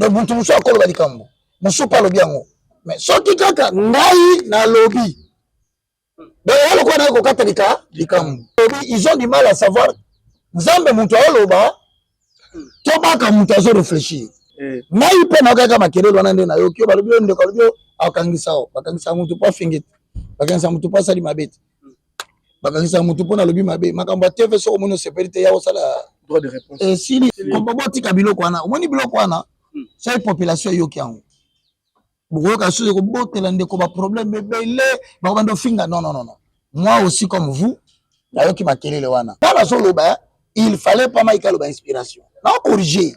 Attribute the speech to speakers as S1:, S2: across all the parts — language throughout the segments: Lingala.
S1: donc mutu musu akoloba likambo musu pa lobi yango mais soki kaka ngai na lobi donc yalo kwa na ko katalika likambo lobi ils ont du mal à savoir nzambe mutu aloba to baka mutu azo réfléchir ngai pe na kaka makelelo wana nde na yo kyo balobi nde ko lobi akangisa o bakangisa mutu pa fingit bakangisa mutu pa sali mabete bakangisa mutu pona lobi mabe makambo TV so mono sécurité ya osala droit de réponse et si kombo botika biloko wana omoni biloko wana c'est population yo kiango beaucoup ka chose ko botela ndeko ba problème bebele ba bando finga non moi aussi comme vous na yo ki makelele wana bana so loba il fallait pas maika loba inspiration non corriger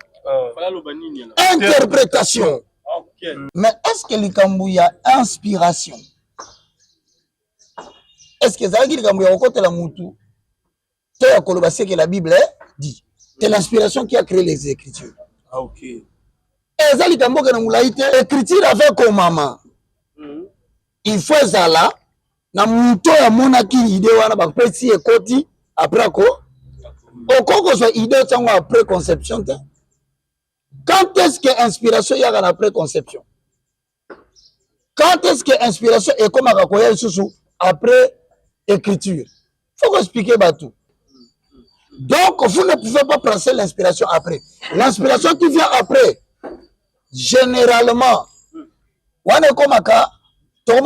S1: interprétation mais est-ce que likambu ya inspiration est-ce que ça dit likambu ya côté la mutu te ya koloba ce que la Bible dit c'est l'inspiration qui a créé les écritures
S2: OK.
S1: Et ça, l'écriture avec comme maman. Il faut ça là. Na muto ya monaki idée wana ba petit et koti après quoi? Au quoi soit idée tango après conception. Quand est-ce que inspiration y a après conception? Quand est-ce que inspiration est comme à sous après écriture? Faut expliquer tout. Donc vous ne pouvez pas placer l'inspiration après. L'inspiration qui vient après. Généralement, on est comme ça, tout le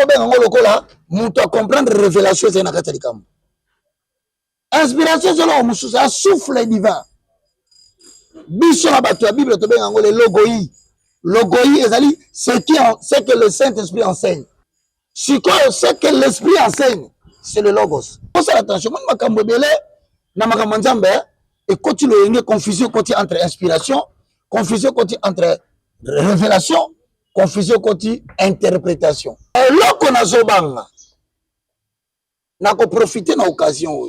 S1: monde peut comprendre la révélation de la inspiration, c'est un souffle divin. La Bible, le logoi. Logoi, c'est ce que le Saint-Esprit enseigne. Ce que l'Esprit enseigne, c'est le logos. Pour ça, attention, et continue une confusion entre inspiration, confusion entre révélation, confusion côté interprétation. Et là qu'on a zobanga, n'a qu'à profiter de l'occasion.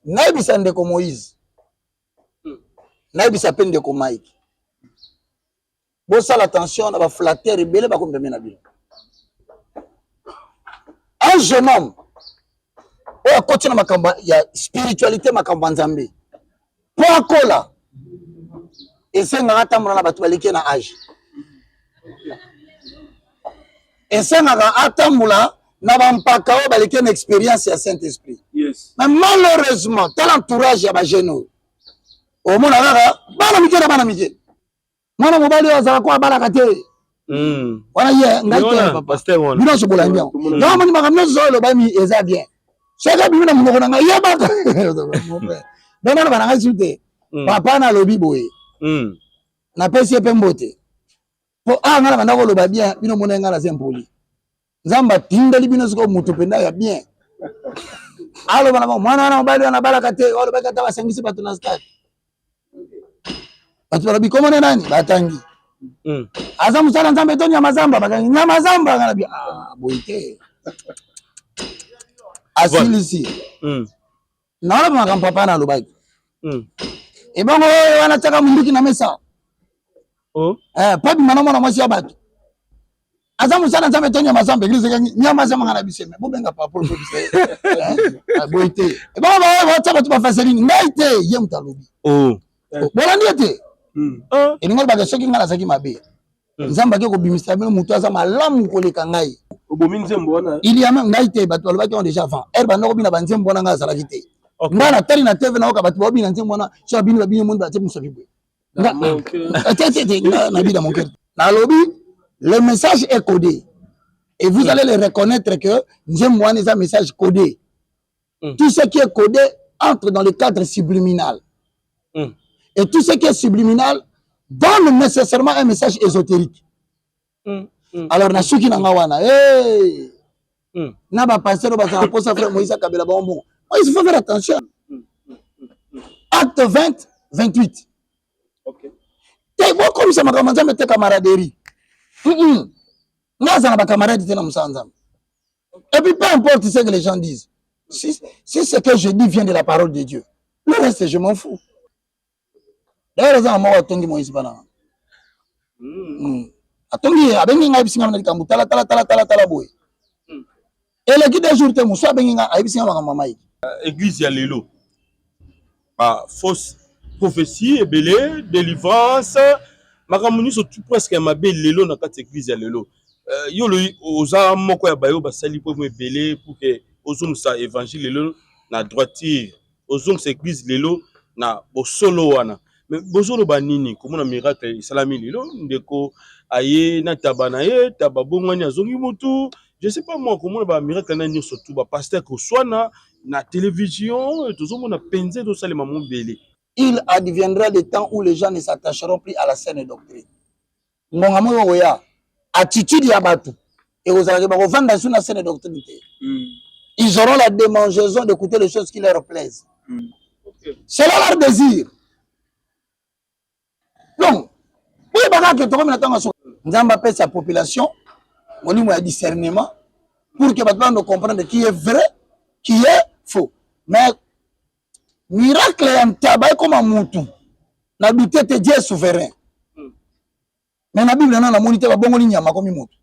S1: Naïbisa ndeko Moïse, naïbisa peine de Mike. Bon ça l'attention, on va flatter et belé ba comme de menabil. Un jeune homme, on continue makamba, il y a spiritualité makamba nzambe. Pour kola. Et c'est un atamula batu baliki na âge. Et c'est un atamula na bampaka o baliki na expérience ya Saint-Esprit.
S2: Yes.
S1: Mais malheureusement, tel entourage ya ba jeune o mona kaka bana mike na bana mike. Mwana mobali azala kwa balaka te. Wana ye ngai
S2: pasteur wana.
S1: Bino so bola bien. Non moni makamno zo lo ba mi eza bien. Chaka bino mo na ngai ya ba. Non non bana ngai sute. Papa na lobi boye. Na pesi pe mbote po ngala banda ko loba bien bino mona ngala sempoli nzamba tindali bino siko mutu penda ya bien alo bana mwana na mobali na balaka te olo bakata basangisi batu na stade batu bala bikomo nani batangi aza musala nzambe to nyama zamba bakangi nyama zamba ngala bien boite asilisi na olo bana papa na lobaki et bon wana taka munduki na mesa pas bimana mwana mwasi ya bato azamu sana nzambe to nyama zamba église nyama zamba ngana biseme bo benga pa pour bise boite e ba ba taba tu ba faseline ngaite ye mutalobi bola ndiete e ngol ba soki ngala saki mabe nzamba ke ko bimisa bino mutu aza malamu koleka ngai
S2: obomi nzembo wana
S1: il y a même ngaite bato balobaki on déjà avant herba ndoko bina banzembo wana ngala salaki te ngana tali na tv na oka bato bobina nzembo wana so bini ba bini monde ba te musafi bwe le message est codé et vous allez le reconnaître que Nzembo est un message codé. Tout ce qui est codé entre dans le cadre subliminal. Et tout ce qui est subliminal donne nécessairement un message ésotérique. Alors, na suki na ngawana, na ba passer ba sa posa frère Moïse Kabila bonbon. Il faut faire attention. Acte 20, 28.
S2: OK.
S1: T'es bon comme ça, ma camarade, mais t'es camaraderie. Moi, ça n'a pas camarade, t'es dans mon. Et puis, peu importe ce que les gens disent. Si ce que je dis vient de la parole de Dieu, le reste, je m'en fous. D'ailleurs, ça m'a dit Moïse Bana. Atongi, abengi nga ibisinga na likambu tala boy. Et le guide des jours te muso abengi nga ibisinga na mama yi.
S2: Église ya lelo. Fausse prophétie, ébélé, délivrance, makamuni surtout presque ma belle lelo na kati église ya lelo yo lo oza moko ya bayo basali po me belé pour que ozum sa évangile lelo na droitier ozum sa église lelo na bosolo wana mais bozolo banini komona miracle salami lelo ndeko aye na tabana ye tababongani azongi mutu je sais pas moi comment ba miracle na nyoso tout ba pasteur ko swana na télévision tozomona penze to salema mon belé.
S1: Il adviendra des temps où les gens ne s'attacheront plus à la saine doctrine. Ngongamo oya attitude ya batu et aux arabes ba vendre sur la saine doctrine. Ils auront la démangeaison d'écouter les choses qui leur plaisent. Okay. C'est leur désir. Donc, oui, baka que to na tanga so nzamba pèse sa population au niveau de discernement pour que les gens comprennent qui est vrai, qui est faux. Mais miracle en tabac comme un mouton. N'habiter te Dieu souverain. Mais la Bible n'a monité la bonne ligne à ma comme mouton.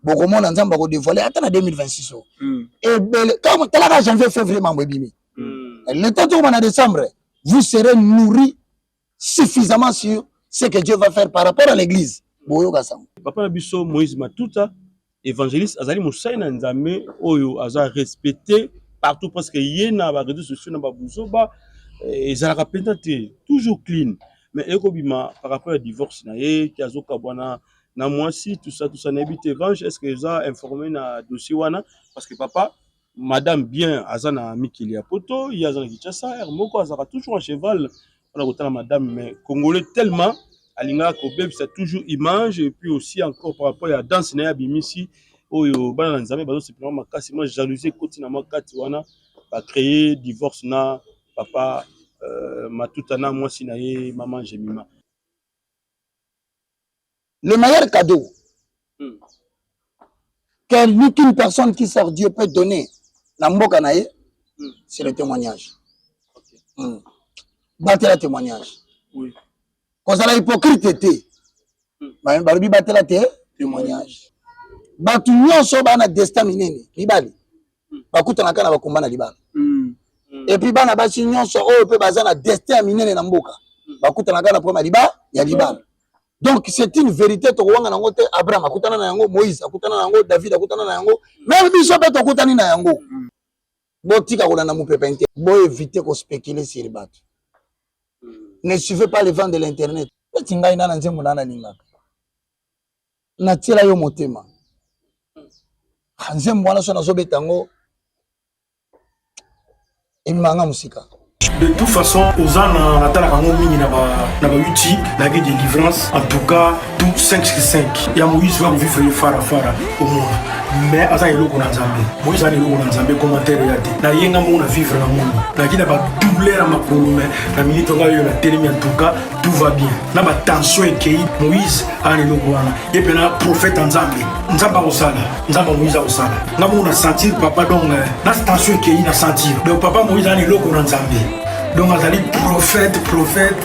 S1: Beaucoup de monde ensemble va dévoiler attends en 2026. Et comme tel que janvier février m'a bébé. Le temps où on a décembre, vous serez nourris suffisamment sur ce que Dieu va faire par rapport à l'église.
S2: Papa Nabiso Moïse Matuta, évangéliste, Azali Moussaïna Nzame, Oyo, Aza respecté partout parce que yéna ba réseaux sociaux na ba buzoba ezalaka pentate toujours clean mais ekobima par rapport au divorce na ye kiazoka bwana na mwasi tout ça na habite range est-ce que ça informé na dossier wana parce que papa madame bien azana mikili ya poto il y a azana kichasa moko azaka toujours en cheval on a kotala madame mais congolais tellement alinga ko bebisa toujours image et puis aussi encore par rapport à danse na ya bimisi oyo bana nzambe bazo simplement makasi moi jalousie koti na makati wana ba créer divorce na papa Matuta na mwasi na ye maman Jemima.
S1: Le meilleur cadeau qu'une personne qui sert Dieu peut donner na mboka na ye c'est le témoignage. Okay. Battre le témoignage. Oui. Quand ça la hypocrite té. Ba barubi battre la témoignage. Batu nyonso bana destin minene libali bakutana kana bakomba na libala et puis bana basi nyonso oyo pe bazana destin minene na mboka bakutana kana pour maliba ya libala. Donc c'est une vérité to wanga nango te Abraham akutana na yango Moïse akutana na yango David akutana na yango même biso pe to kutani na yango botika kona na mupepente bo éviter ko spéculer sur batu. Ne suivez pas les vents de l'internet. Tinga ina na nzembo na lingaka na tila yo motema.
S3: De toute façon, aux ans, on attend la YouTube, la guerre de délivrance, en tout cas, tout 5 sur 5. Il y a Moïse va vivre le fara au monde. Mais à ça, il y a l'eau qu'on a zambé. Moïse a l'eau qu'on a zambé, commentaire regardé. La yenga moun a vivre dans le monde. La guerre va doubler à ma colonne. La minute on a eu la télé, en tout cas, tout va bien. La tension est qu'il Moïse a l'eau qu'on a. Et puis là, prophète en zambé. Nzamba osala, Nzamba Moïse osala. Nga moun a senti papa donc la tension est qu'il a senti. Donc papa Moïse a l'eau qu'on a zambé. Donc azali prophète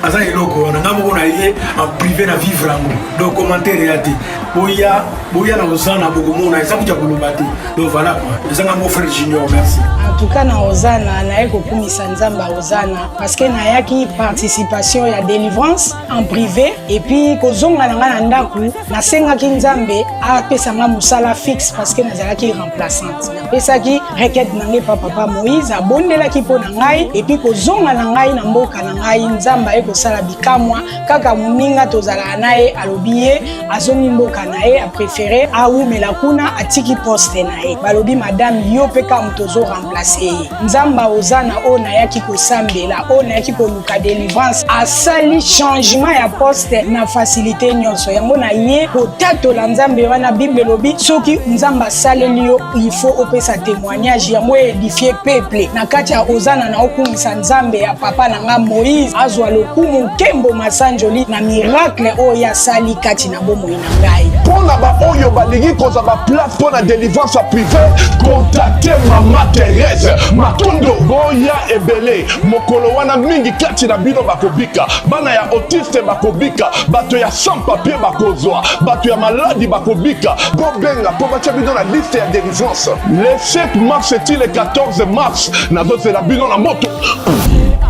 S3: azali eloko wana nga moko na ye en privé na vivre amour donc commentaire ya te boya na ozana bokomona eza kuja koloba te donc voilà quoi ezanga mon frère Junior merci
S4: en tout cas na ozana na eko kumisa nzamba ozana parce que na yaki participation ya délivrance en privé et puis kozonga na nga na ndaku na senga ki nzambe apesa nga musala fixe parce que nazalaki remplaçante na pesa ki requête na nge papa Moïse abondela ki po na ngai et puis kozonga na ngai na mboka na ngai nzamba ekosala bikamwa kaka moninga tozala naye alobiye azongi mboka naye a préféré aumela kuna atiki poste naye balobi madame yo pe kam tozo remplacer nzamba ozana ona yaki kosambela ona yaki koluka délivrance asali changement ya poste na facilité nyonso yango na ye kotatola nzambe wana bible lobi soki nzamba saleli yo il faut opesa témoignage yango édifier peuple na kati ya ozana na okumisa nzambe ya papa nanga Moïse azwa lokumu kembo masanjoli na miracle oya sali kati na bomo ina ngai
S5: pona ba oyo balingi koza ba place pona délivrance privée contacter mama Thérèse Matondo boya ebele mokolo wana mingi kati na bino bakobika bana ya autiste bakobika bato ya sans papier bakozwa bato ya maladi bakobika bobenga po batia bino na liste ya délivrance le 7 mars et le 14 mars nazozela bino na moto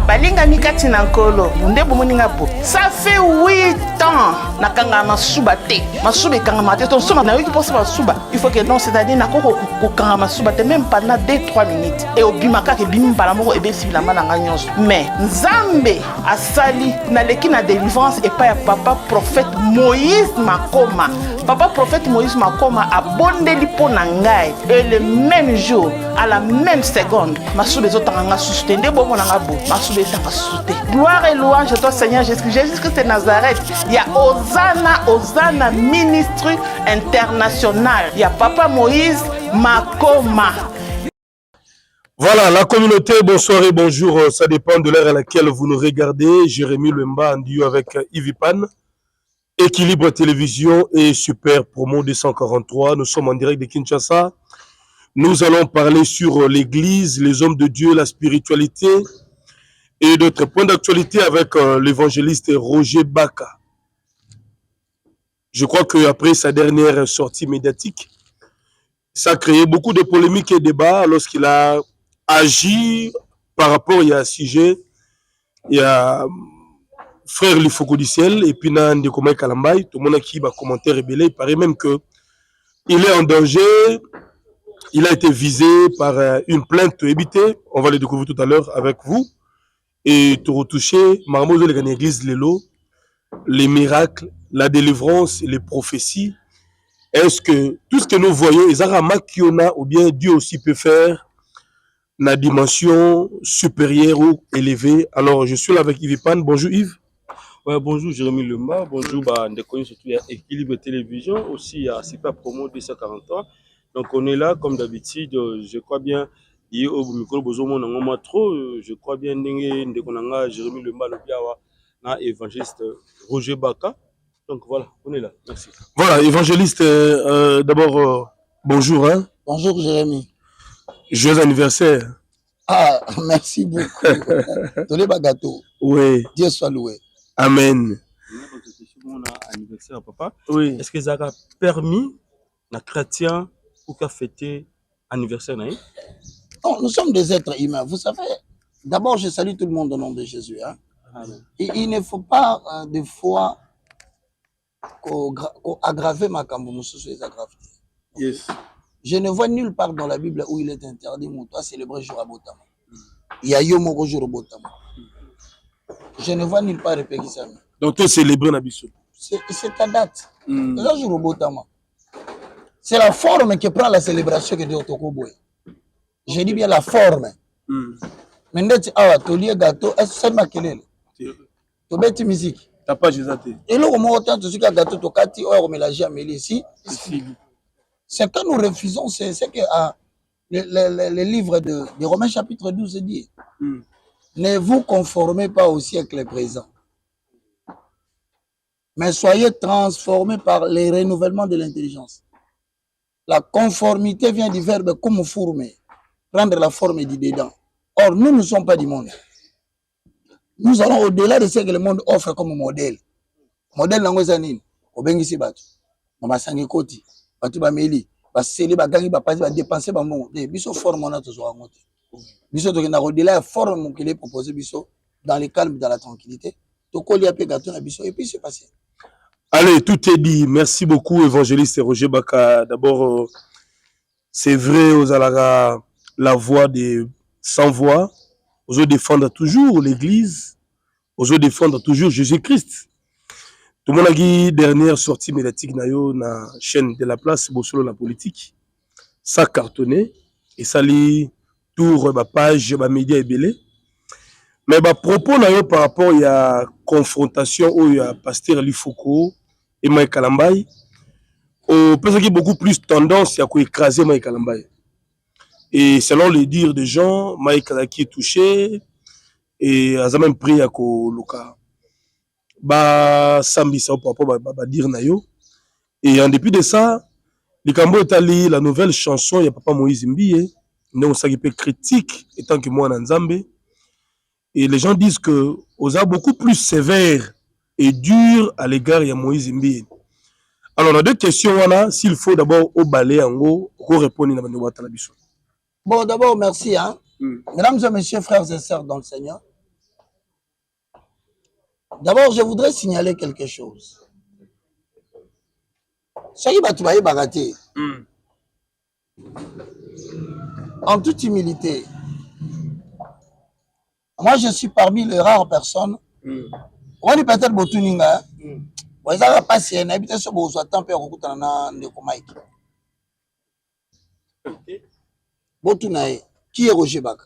S6: balinga mikati na nkolo nde bomoninga po ça fait 8 temps nakanga masuba te masuba ekanga te to soma na yoki posa masuba il faut que non c'est-à-dire na koko kokanga masuba te même pendant 2-3 minutes et obimaka ke bimi bala moko ebe sibila mananga nyonso mais nzambe asali na leki na délivrance et pas ya papa prophète Moïse Makoma. Papa prophète Moïse Makoma a bondeli po na ngai et le même jour à la même seconde masuba ezotanga susute nde bongo na ngabo masuba ezotanga susute. Gloire et louange à toi Seigneur Jésus-Christ de Nazareth. Il y a Hosanna ministre international. Il y a Papa Moïse Makoma.
S2: Voilà, la communauté, bonsoir et bonjour. Ça dépend de l'heure à laquelle vous nous regardez. Jérémy Lemba en duo avec Yves Pan. Équilibre Télévision et Super Promo 243. Nous sommes en direct de Kinshasa. Nous allons parler sur l'église, les hommes de Dieu, la spiritualité et d'autres points d'actualité avec l'évangéliste Roger Baka. Je crois qu'après sa dernière sortie médiatique, ça a créé beaucoup de polémiques et débats lorsqu'il a agi par rapport à un sujet. Il y a frère Lifoko du ciel et puis Nande Komai Kalambay, tout le monde qui va commenter rebellé. Il paraît même que il est en danger. Il a été visé par une plainte évitée. On va le découvrir tout à l'heure avec vous. Et tout retoucher, Marmozo de l'église Lelo, les miracles, la délivrance, les prophéties. Est-ce que tout ce que nous voyons, Izarama Kiona ou bien Dieu aussi peut faire la dimension supérieure ou élevée? Alors, je suis là avec Yves Pan. Bonjour Yves.
S7: Ouais, bonjour Jérémy Lemba. Bonjour, surtout il y a Équilibre Télévision, aussi il y a Super Promo 243. Donc on est là comme d'habitude, je crois bien. Je crois bien que Jérémy Lemba na évangéliste Roger Baka. Donc voilà, on est là. Merci.
S2: Voilà, évangéliste, d'abord, bonjour. Hein?
S1: Bonjour Jérémy.
S2: Joyeux anniversaire.
S1: Ah, merci beaucoup. Tolé Bagato.
S2: Oui.
S1: Dieu soit loué.
S2: Amen.
S7: Anniversaire, papa.
S2: Oui.
S7: Est-ce que ça a permis à chrétien pour qu'à fêter anniversaire? Non,
S1: nous sommes des êtres humains. Vous savez, d'abord, je salue tout le monde au nom de Jésus. Hein. Et il ne faut pas, des fois, aggraver ma camboumousou sur les aggraves.
S2: Yes.
S1: Je ne vois nulle part dans la Bible où il est interdit, mon toi, célébrer jour à Botama. Il y a Yomoko jour à Botama. Je ne vois nulle part répéter ça.
S2: Donc, tu célébrer Nabiso.
S1: C'est ta date. Le jour au Botama. C'est la forme qui prend la célébration que Dieu a Tokoboé. Je dis bien la forme. Maintenant, tu as un gâteau. Est-ce que c'est ma kelele? Tu as une musique.
S2: T'as pas Jésus.
S1: Et là, au moment où tu as un gâteau, tu as mélangé à Mélie ici. C'est que nous refusons, c'est que le livre de Romains chapitre 12 dit ne vous conformez pas au siècle présent, mais soyez transformés par les renouvellements de l'intelligence. La conformité vient du verbe comme former, prendre la forme du dedans. Or, nous ne sommes pas du monde. Nous allons au-delà de ce que le monde offre comme modèle. Modèle Nangozanine, Obengisi Batu, Mamasangi Koti, Batu Bameli, Baseli Bagangi Bapasi, Badepenser Bamon, Biso forme on a toujours à monter. Biso Tokena au-delà de forme qu'il est proposé, Biso, dans le calme, dans la tranquillité. Tokoli a Pégaton à Biso, et puis c'est passé.
S2: Allez, tout est dit. Merci beaucoup, évangéliste Roger Baka. D'abord, c'est vrai, aux Alara, la voix des sans voix. Aux défendre toujours l'église. Aux défendre toujours Jésus-Christ. Tout le monde a dit, dernière sortie médiatique na chaîne de la place, Bossolo la politique. Ça cartonné. Et ça lit tour ma page, ma média et belé. Mais propos na par rapport à la confrontation où il y a pasteur Lifoko et Mike Kalambay, on peut dire beaucoup plus tendance à écraser Mike Kalambay. Et selon les dires des gens, Mike Kalaki est touché et a même pris à Koloka. Sambi ça par rapport à dire nayo. Et en dépit de ça, le Cambo est allé la nouvelle chanson, il y a Papa Moïse Mbiye, on s'est critique étant que moi en Nzambe. Et les gens disent que Oza beaucoup plus sévère et dur à l'égard de Moïse Mbiye. Alors, on a deux questions. S'il faut d'abord au balai en haut, pour répondre à la question.
S1: Bon, d'abord, merci. Hein. Mesdames et messieurs, frères et sœurs dans le Seigneur, D'abord, je voudrais signaler quelque chose. En toute humilité, moi je suis parmi les rares personnes. On est peut-être Botuninga. Vous avez passé un habitat sur vos attentes pour écouter un Mike. Botunae, qui est Roger Bak?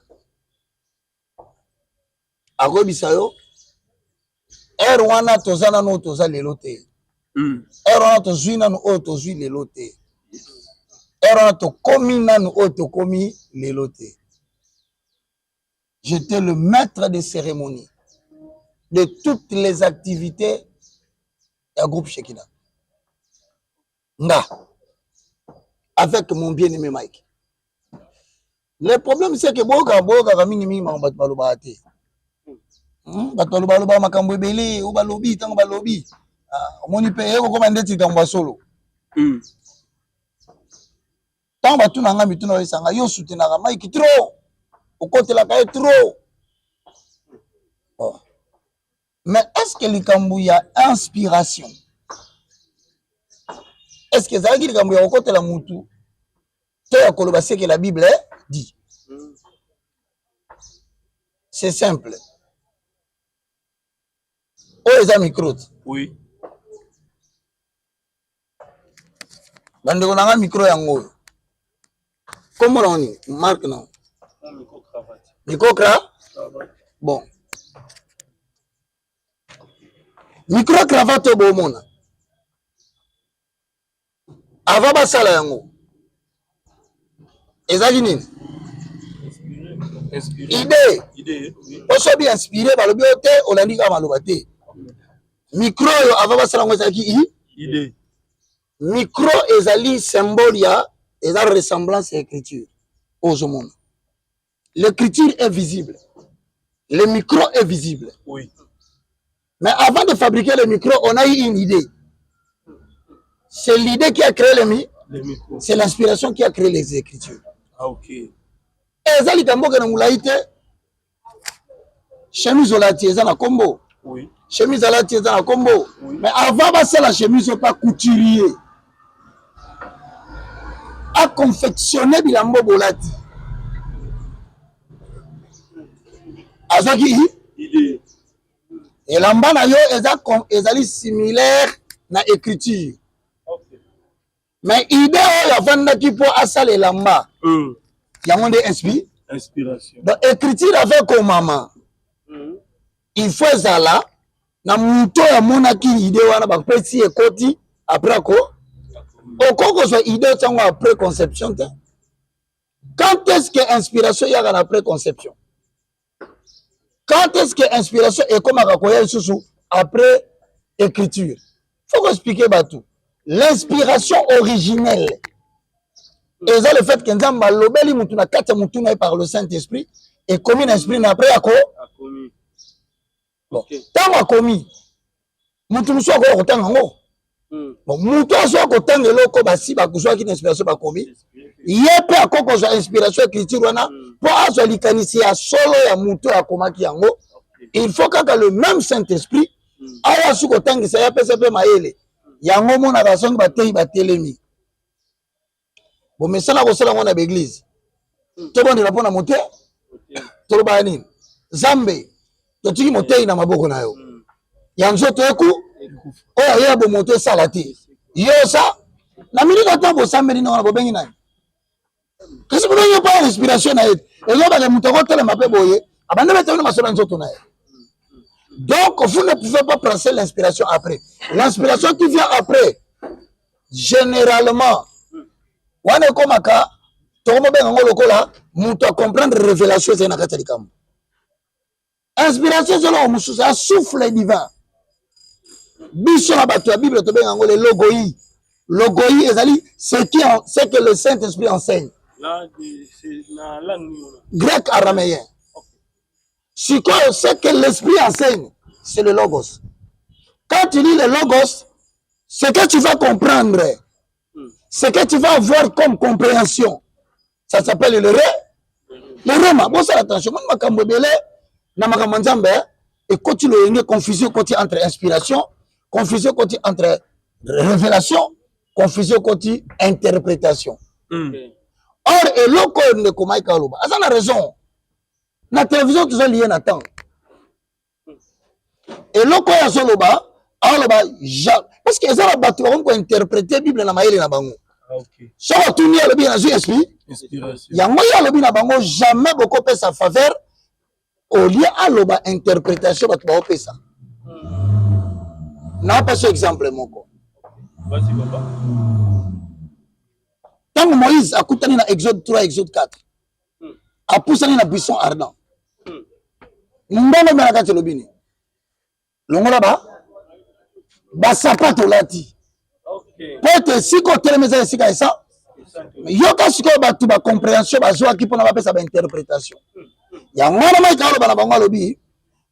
S1: Agobisayo. Erwana tozana no toza lelote. Erwana tozuina no o tozui lelote. Erwana to komi na no o to komi lelote. J'étais le maître des cérémonies de toutes les activités du groupe Shekina. Nga. Avec mon bien-aimé Mike. Le problème c'est que boga kamini mamba balobate. Batoloba makambo ebele o balobi tango balobi. Omoni pe eko koma ndeti tango solo. Tango batuna nga mituna esanga yo soutenaka Mike trop. Au côté la caille trop. Oh. Mais est-ce que le y a inspiration? Est-ce que ça veut dire que au côté la moutou? Que la Bible dit. C'est simple. Oh les amis croûte.
S2: Oui.
S1: Bande on a un micro yango. Comment on est? Marque non. Micro cravate. Bon. Micro cravate au monde. Avant basala yango. Ezagini. Idée. On soit bien inspiré par le bioté, on l'a dit à Malobate. Micro avant basala yango ezaki
S2: idée.
S1: Micro ezali symbole ya eza ressemblance à l'écriture aux monde. L'écriture est visible. Le micro est visible.
S2: Oui.
S1: Mais avant de fabriquer le micro, on a eu une idée. C'est l'idée qui a créé le micro. C'est l'inspiration qui a créé les écritures.
S2: Ah, ok.
S1: Et ça, les tambours que nous avons chemise au lati, ça na combo.
S2: Oui.
S1: Chemise au lati, ça na combo. Oui. Mais avant, ça, la chemise n'est pas couturier. A confectionné bilambo bolati. Azaki
S2: idée.
S1: Et l'amba yo ezali similaire na écriture.
S2: Okay.
S1: Mais idée ya vanda ki po asale lamba. Yango de
S2: inspiration.
S1: Donc écriture avec comme maman. Il faut ezala na muto ya mona ki idée wana ba pesi ekoti après ko. Okoko so idée tango après conception. Quand est-ce que inspiration ya après conception? Quand est-ce que l'inspiration est comme après écriture? Il faut expliquer tout. L'inspiration originelle, et ça le fait que nous avons par le Saint-Esprit et commis l'esprit après à quoi? Tant à commis, nous sommes encore autant. Bon, nous sommes autant de l'eau comme si une inspiration pas commis. Il y a peu à quoi inspiration écriture pour avoir l'initiation solo ya muto ya komaki yango. Il faut que le même Saint-Esprit aya su ko tangisa ya PCP maele yango mona ka songi batei batelemi. Bon mais ça na ko sala ngona ba église. To bonde la pona moté. To ba nini? Zambe. To tiki moté na maboko na yo. Yanzo to eku. Oya ya bo moté salati. Yo ça na mini ka tambo sambeli na bo bengi na. Qu'est-ce que vous n'avez pas l'inspiration? Et là, les moutons tellement ma péboye. Donc, vous ne pouvez pas placer l'inspiration après. L'inspiration qui vient après, généralement, on est comme un cas, tout le monde peut comprendre la révélation. Inspiration, c'est un souffle divin. La Bible, le logoi. Logoi, c'est que le Saint-Esprit enseigne.
S2: Là, c'est la langue
S1: grec araméen. C'est que l'esprit enseigne, c'est le logos. Quand tu lis le logos, ce que tu vas comprendre, ce que tu vas avoir comme compréhension, ça s'appelle le ré. Le rema. Bon, ça attention. Moi, je suis et quand tu le confusion côté entre inspiration, confusion côté entre révélation, confusion côté interprétation. Or, et l'autre, ne comment kaloba. Ça a raison. La télévision, tout ça lié à temps. Et l'autre, il y a soloba, parce que ça va battre pour interpréter la Bible dans la Bible. Ça va tourner le bien dans l'esprit. Il y a moyen le bien dans bango jamais beaucoup de sa faveur au lieu à l'oba interprétation de beaucoup ça. Non pas ce exemple mon co.
S2: Vas-y papa.
S1: Tant que Moïse a coupé dans Exode 3, Exode 4, a poussé dans la buisson ardent. N'importe mais la carte le bien. L'ongo là-bas, bah sapato lati. Peut-être si côté les maisons ici comme ça. Yoka siko ba tu ba compréhension ba zo qui pour na ba pesa ba interprétation. Ya ngwana mai ka lo ba na bango lobi.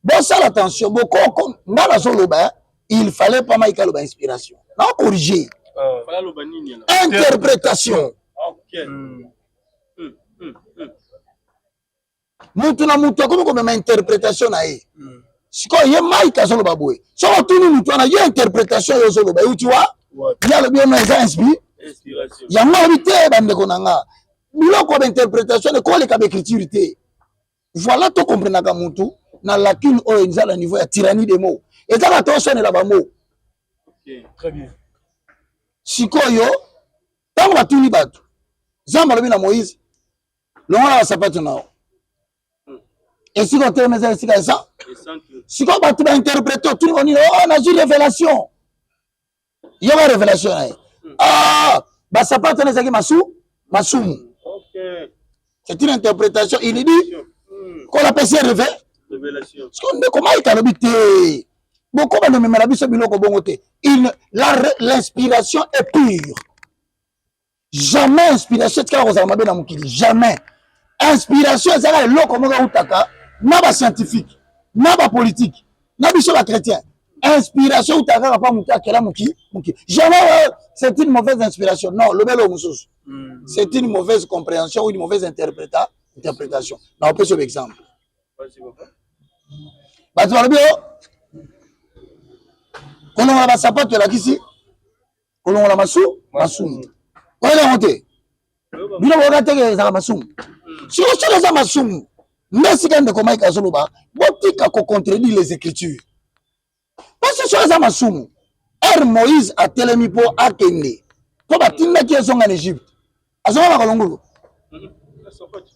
S1: Bon ça l'attention beaucoup ngala zo lo ba il fallait pas mai ka lo ba inspiration. Non corriger.
S2: Fallait lo ba nini là.
S1: Interprétation.
S2: OK.
S1: Mutu na mutu comme ma interprétation na e. Siko ye mai ka zo lo ba boy. So tu ni mutu na ye interprétation yo zo lo ba tu vois? Il y a le bien mais ça inspire. Il y a moralité bande konanga biloko d'interprétation de quoi les cas d'écriture voilà to comprendre ka mutu na lacune o ezala niveau ya tyrannie des mots et ça la tension la ba mot.
S2: OK, très bien.
S1: Sikoyo tango batuni batu zamba lobi na Moïse longola sapato nao et si côté mais ça c'est ça siko batu ba interpréter tout on dit oh na une révélation il y a une révélation ah, bah ça peut être un masumu. C'est une interprétation. Il dit qu'on appelle ça révélation. Ce qu'on dit comment il a l'habité. Beaucoup de même la bise biloko bongote. L'inspiration est pure. Jamais inspiration c'est quand on a mukili. Jamais. Inspiration c'est là loko monga utaka. Na ba scientifique, na ba politique, na biso ba chrétien. Inspiration ou t'as pas mouki à quel mouki jamais c'est une mauvaise inspiration non le bel musus c'est une mauvaise compréhension ou une mauvaise interprétation non on peut sur exemple bah tu vas bien quand on a la sapato là ici quand on a masu on est monté bilo regardez que ça masu si on se les masu mais si quand de comment il a soloba botika ko contredire les écritures. Parce que ça m'a soumou. Moïse a télémi pour Akende. Pour batinda qui sont en Égypte. Azoma la kolongolo.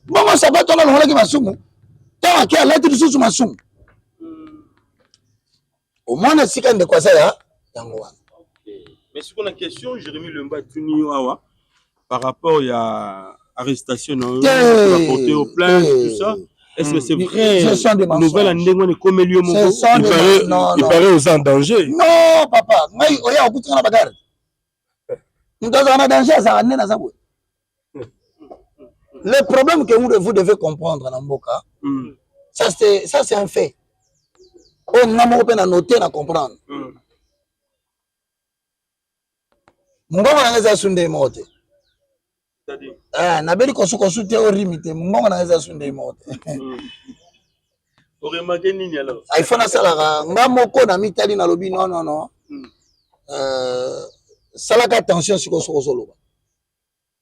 S1: Bon moi ça va ton la qui m'a soumou. Tant qu'il a lettre sous ma soumou. Au moins si quand de quoi ça ya yangoa.
S2: Mais sur la question Jérémy Lemba Tuni Awa par rapport à arrestation non porter au plainte tout ça. Est-ce que c'est vrai? Nouvelle année, comme il
S5: paraît aux en danger.
S1: Non, papa. Le problème que vous devez comprendre, Namboka, ça c'est un fait. On a noté à comprendre. Ah, nabeli kosukosu théorie mité mongo na eza sunde mote.
S2: Au remarqué nini alors?
S1: Il faut na sala nga moko na mitali na lobi non. Salaka attention sur soloba.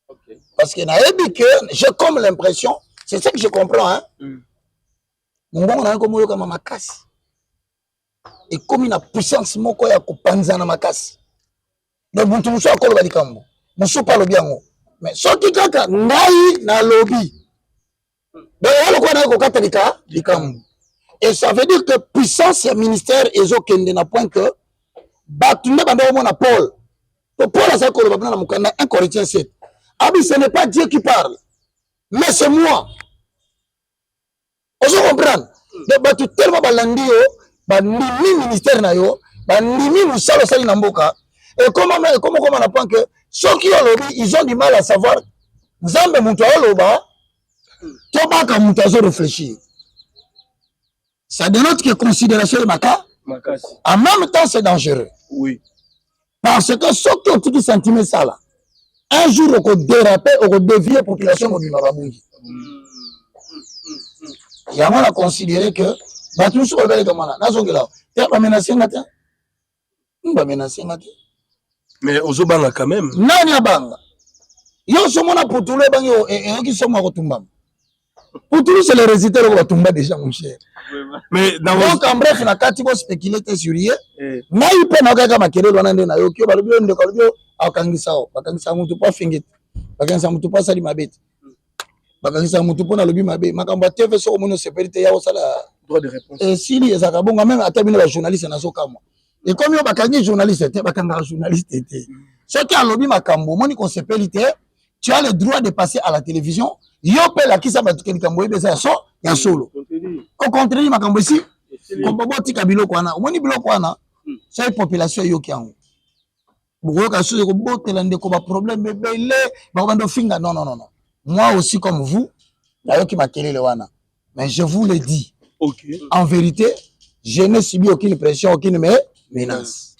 S1: OK. Parce que na ebi que j'ai comme l'impression, c'est ça que je comprends hein. Mongo na ko moyo kama makasi. Et comme une puissance moko ya kopanza na makasi. Donc buntu muso akolo balikambo. Muso pa lobi yango. Mais ce qui kaka ngai na lobby. Et ça veut dire que puissance et ministère et aucun na point que batunda bando mona Paul. Paul a ça ko na mukana 1 Corinthiens 7. Abi ce n'est pas Dieu qui parle, mais c'est moi. Vous comprenez? Donc batu tellement balandi yo, ba nimi ministère na yo, ba nimi musalo sali na mboka. Et comment on apprend que ceux qui ont lobby, ils ont du mal à savoir. Zambe Moutoua Loba, Tobaka Moutazo réfléchir. Ça dénote que considération de Maka, en même temps c'est dangereux.
S5: Oui.
S1: Parce que ceux qui ont tout sentiment ça là, un jour on peut déraper, on peut dévier la population du Mababougi. Et on a considéré que bato mosusu babele kamana nazongela te bamenase nga te bamenase nga te
S3: mais ozobanga quand même
S1: nani abanga yo somona putulu ebangi eyoki somo akotumbama putulu c'est le résultat loko batumba déjà mon cher
S3: mais
S1: donc en bref na kati bo spéculer te sur ye ngai mpe nakaka makelelo wana nde nayoki yo balobi yo ndeko alobi yo akangisa o bakangisa mutu mpo afingeti bakangisa mutu mpo asali mabe te bakangisa mutu mpo nalobi mabe makambo ya tv soko omoni osepeli te ya kosala
S3: droit de réponse
S1: esili ezalaka bongo même ata bino bajournaliste nazokamwa ekomi yo bakangi journaliste te bakangaka journaliste te soki alobi makambo omoni kosepeli te tu as le droit de passer à la télévision yo mpe lakisa bato ke likambo oyebi eza ya solo kocontreli makambo esi botika biloko wana omoni biloko wana soki population eyoki yango bokoyoka soki kobotela ndeko baproblème ebele bakobanda ofinga non moi aussi comme vous nayoki makelele wana mais je vous le dis en vérité je n'ai subi aucune pression aucune menace.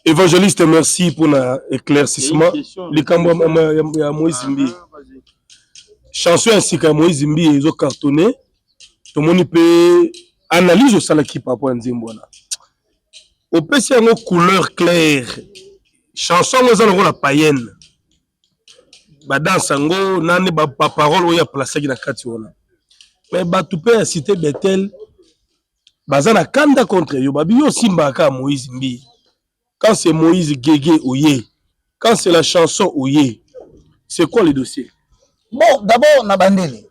S3: Évangéliste, merci pour l'éclaircissement. Les campagnes à Moïse Mbi. Chanson ainsi qu'à Moïse Mbi, ils ont cartonné. Tout le monde peut analyser ça qui par rapport à Nzimbona. Au peut c'est une couleur claire. Chanson nous avons la païenne. Dans sango nani ba parole où il y a placé dans kationa. Mais ba tout peut citer Bethel. Bazana kanda contre yo babi yo simba ka Moïse Mbi. Quand c'est Moïse Guégué Oye, quand c'est la chanson Oye, c'est quoi le dossier?
S1: Bon, d'abord, Nabandele.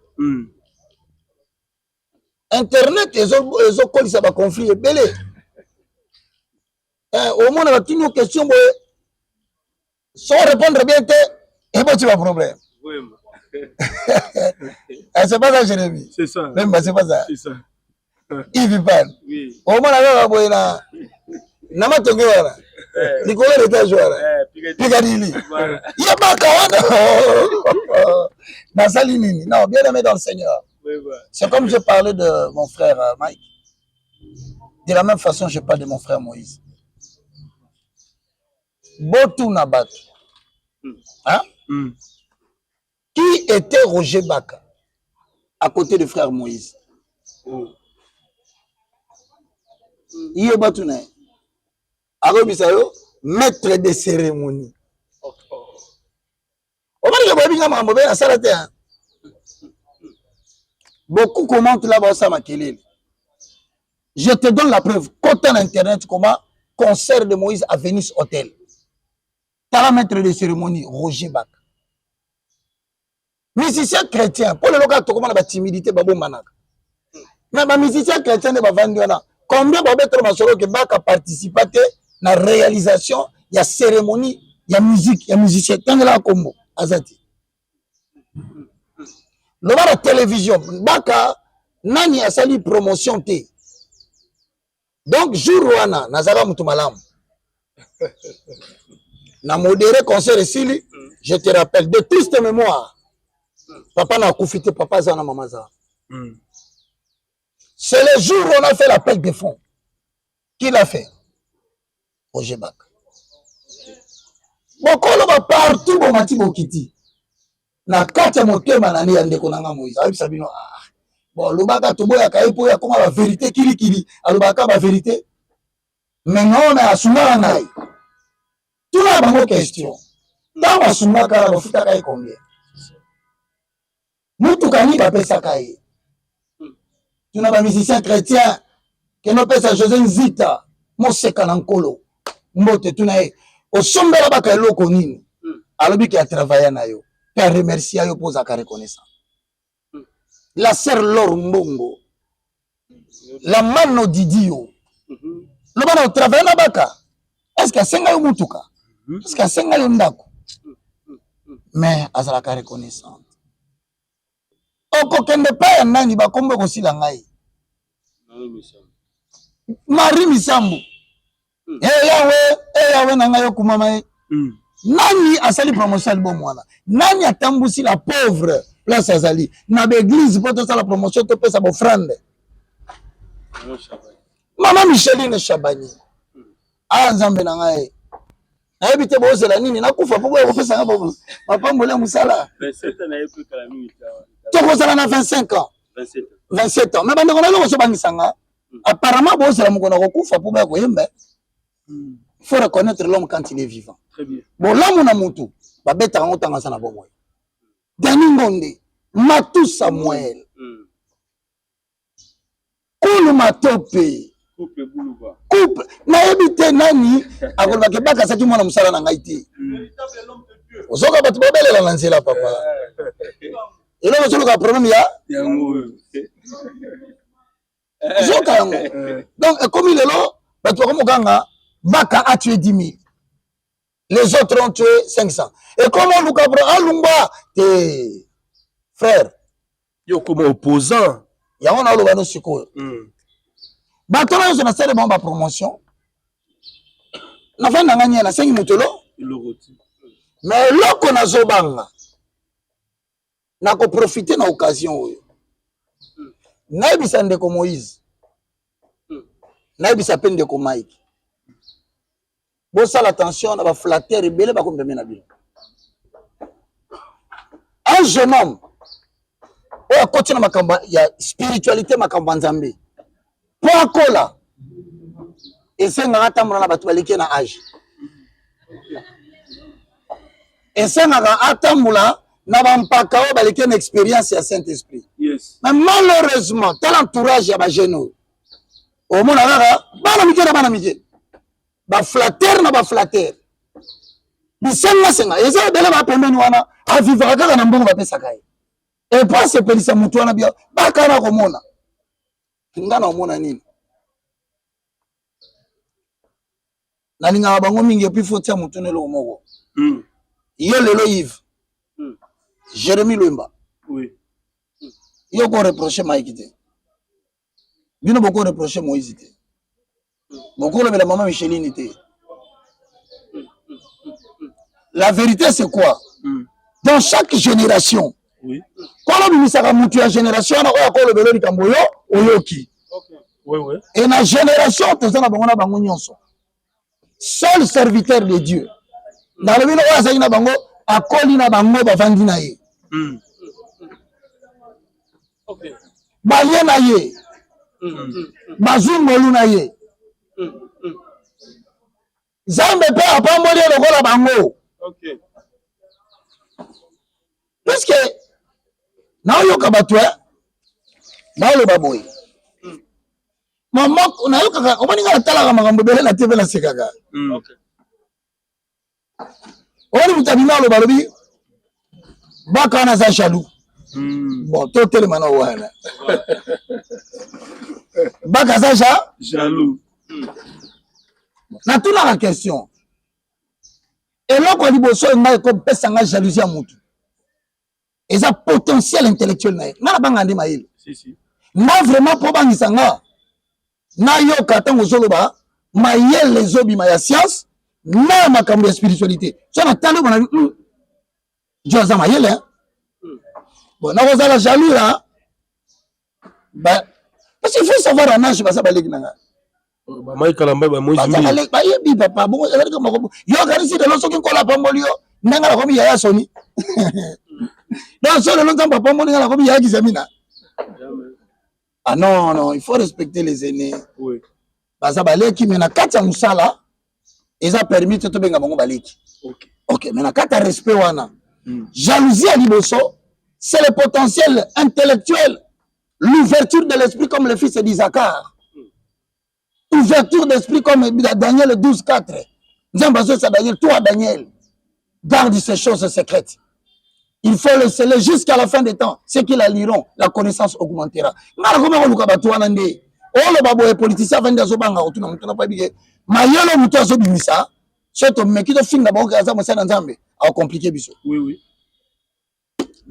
S1: Internet, ils ont collé ça, conflit, belé. Au moins, on a une question, sans répondre bien, et bon, tu vas problème.
S3: Oui,
S1: c'est pas ça, Jérémy.
S3: C'est ça.
S1: Même, c'est pas ça.
S3: C'est ça.
S1: Il vit pas.
S3: Oui.
S1: Au moins, on a Nama tonge wana. Nikole leta jouara. Pigadili. Ya baka wana. Nasali nini. Non, bien aimé dans le Seigneur. C'est comme je parlais de mon frère Mike. De la même façon, je parle de mon frère Moïse. Botou Nabat. Hein? Qui était Roger Baka à côté de frère Moïse? Iyo Batouna. Maître de cérémonie. Beaucoup commentent là-bas ça makelele. Je te donne la preuve. Quand on internet comment concert de Moïse à Venice Hotel. T'as maître de cérémonie Roger Bak. Musicien chrétien. Pour le local comment la timidité babo manak. Mais ma musicien chrétien ne va vendre. Combien de gens que Bak a participé na réalisation, il y a cérémonie, il y a musique, il y a musicien. Tant que là, combo, azati. Le bar la télévision, Baka, nani a sali promotion té. Donc, jour wana, nazara mutumalam. Na modéré concert ici, je te rappelle, de triste mémoire. Papa n'a confité, papa zana mamaza. C'est le jour où on a fait l'appel de fonds. Qui l'a fait? Roger Bak. Bokolo ba partout bo mati bokiti. Na kati motema na ni ande konanga Moïse. Abi sabino bon lobaka to boya kai po ya koma la vérité kili alobaka ba vérité. Mais non na asuma ngai. Tout la bango question. Dans asuma kala bafuta kai combien? Mutu kani ba pesa kai. Tu n'as pas musicien chrétien que no pesa José Nzita Moseka Nankolo. Mbote tunae osombela baka eloko nini alobi ki a travailler na yo pe remercier yo pour sa reconnaissance la sœur Laure Mbongo la mano Didio le bana travailler na baka est-ce que senga yo mutuka est-ce que senga yo ndako mais azala ka reconnaissante oko kende pa ya nani ba kombo ko sila ngai Marie Misambo Yahweh nanga yo kumama nani asali promotion album wana nani atambusi la pauvre place azali na l'église pour ça la promotion te pesa bo frande Mama Micheline Chabani Nzambe nanga na ebite bozela nini nakufa poko ko pesa ngabo mapambo le musala
S7: 27 ans na yepu kala mingi
S1: to kozala na 25 ans 27 ans. Mais bande kona loko so bangisanga. Apparemment bon c'est la mukona kokufa pour ba koyemba. Il faut reconnaître l'homme quand il est vivant.
S2: Très bien.
S1: Bon l'homme na mutu ba beta ngo tanga sana bomo. Dani Ngonde, Matou Samuel. Koulou Matope. Coupe na ebite nani akoloba ke baka saki mwana musala na ngai te. Ozoka batu babelela na nzela papa. Et là, vous avez le problème, il y a donc, comme il est là, Baka a tué 10 000. Les autres ont tué 500. Et comment vous comprenez, frère,
S2: il y a comme opposant.
S1: Il y a un autre secours. Maintenant, je n'ai pas de promotion. Je n'ai pas de 5 minutes. Mais là, qu'on a zobanga. Na ko profiter na occasion oyo na ebisa ndeko Moïse na ebisa pe ndeko Mike bo sala attention na ba flatteur ebele ba kombemena na bilo un jeune homme oyo akoti na makamba ya spiritualité makamba nzambe po akola esengaka tambola na bato baleki na âge esengaka atambola n'a pas une expérience à Saint-Esprit.
S2: Yes.
S1: Mais malheureusement, tel entourage y a des jeunes. Au monde, ba flatteur na ba flatteur. Bisenga senga, eza bele ba pembeni wana, a vivre kaka na mbongo ba pesa kai. Et pas se pelisa mutu wana bia, ba kana ko mona. Ngana omona nini? Na linga bango mingi puis faut tia mutu ne lo moko. Yo lelo Yves. Jérémy Louimba.
S2: Oui.
S1: Il y a beaucoup reproché Mike. Il y a beaucoup reproché Moïse. Beaucoup de la maman Micheline. La vérité, c'est quoi? Dans chaque génération,
S2: oui.
S1: Quand on a mis mutu à génération, on a encore le vélo de Camboyo, Oyoki.
S2: Oui, oui.
S1: Et la génération, seul serviteur de Dieu. Dans le vélo, on a bango, à Kolina bango, bavandi na ye.
S2: Okay.
S1: Baye na ye. Bazungolu na ye. Zambe pe apamboli lokola bango.
S2: Okay.
S1: Puisque na yoka batwe na lo baboy. Mama na yoka ko bani ngala tala makambo bele na TV na sekaka.
S2: Okay.
S1: Oni mutabina lo balobi baka na za jaloux. Bon, tout le monde wana. Baka za
S2: jaloux.
S1: Na tuna la question. Et là quoi liboso ngai ko pesa nga jalousie mutu. Eza potentiel intellectuel na. Na banga ndi maile.
S2: Si.
S1: Na vraiment po bangisa nga. Na yo katango zoloba mayel les obi ma ya science na makambo ya spiritualité. So na talo bana Joza mayel hein. Bon, na la jaloux là. Bah, parce qu'il faut savoir un âge, ça va aller.
S2: Bah, Kalamba, bah, moi,
S1: bah, yebi papa, bon, yo organise de l'autre qui colle à Pambolio, n'a pas comme Yaya Sony. Dans ce longtemps, papa, mon n'a comme Yaya Gizamina. Ah non, il faut respecter les aînés.
S2: Oui.
S1: Bah, ça va aller qui mena 4 musala, et ça permet de te benga bongo baliki. Ok, mais na 4 respect wana. Jalousie à Liboso. C'est le potentiel intellectuel, l'ouverture de l'esprit comme le fils d'Isaacar. Ouverture d'esprit comme Daniel 12:4. Daniel, toi Daniel, garde ces choses secrètes. Il faut le sceller jusqu'à la fin des temps. Ceux qui la liront, la connaissance augmentera.
S2: Oui.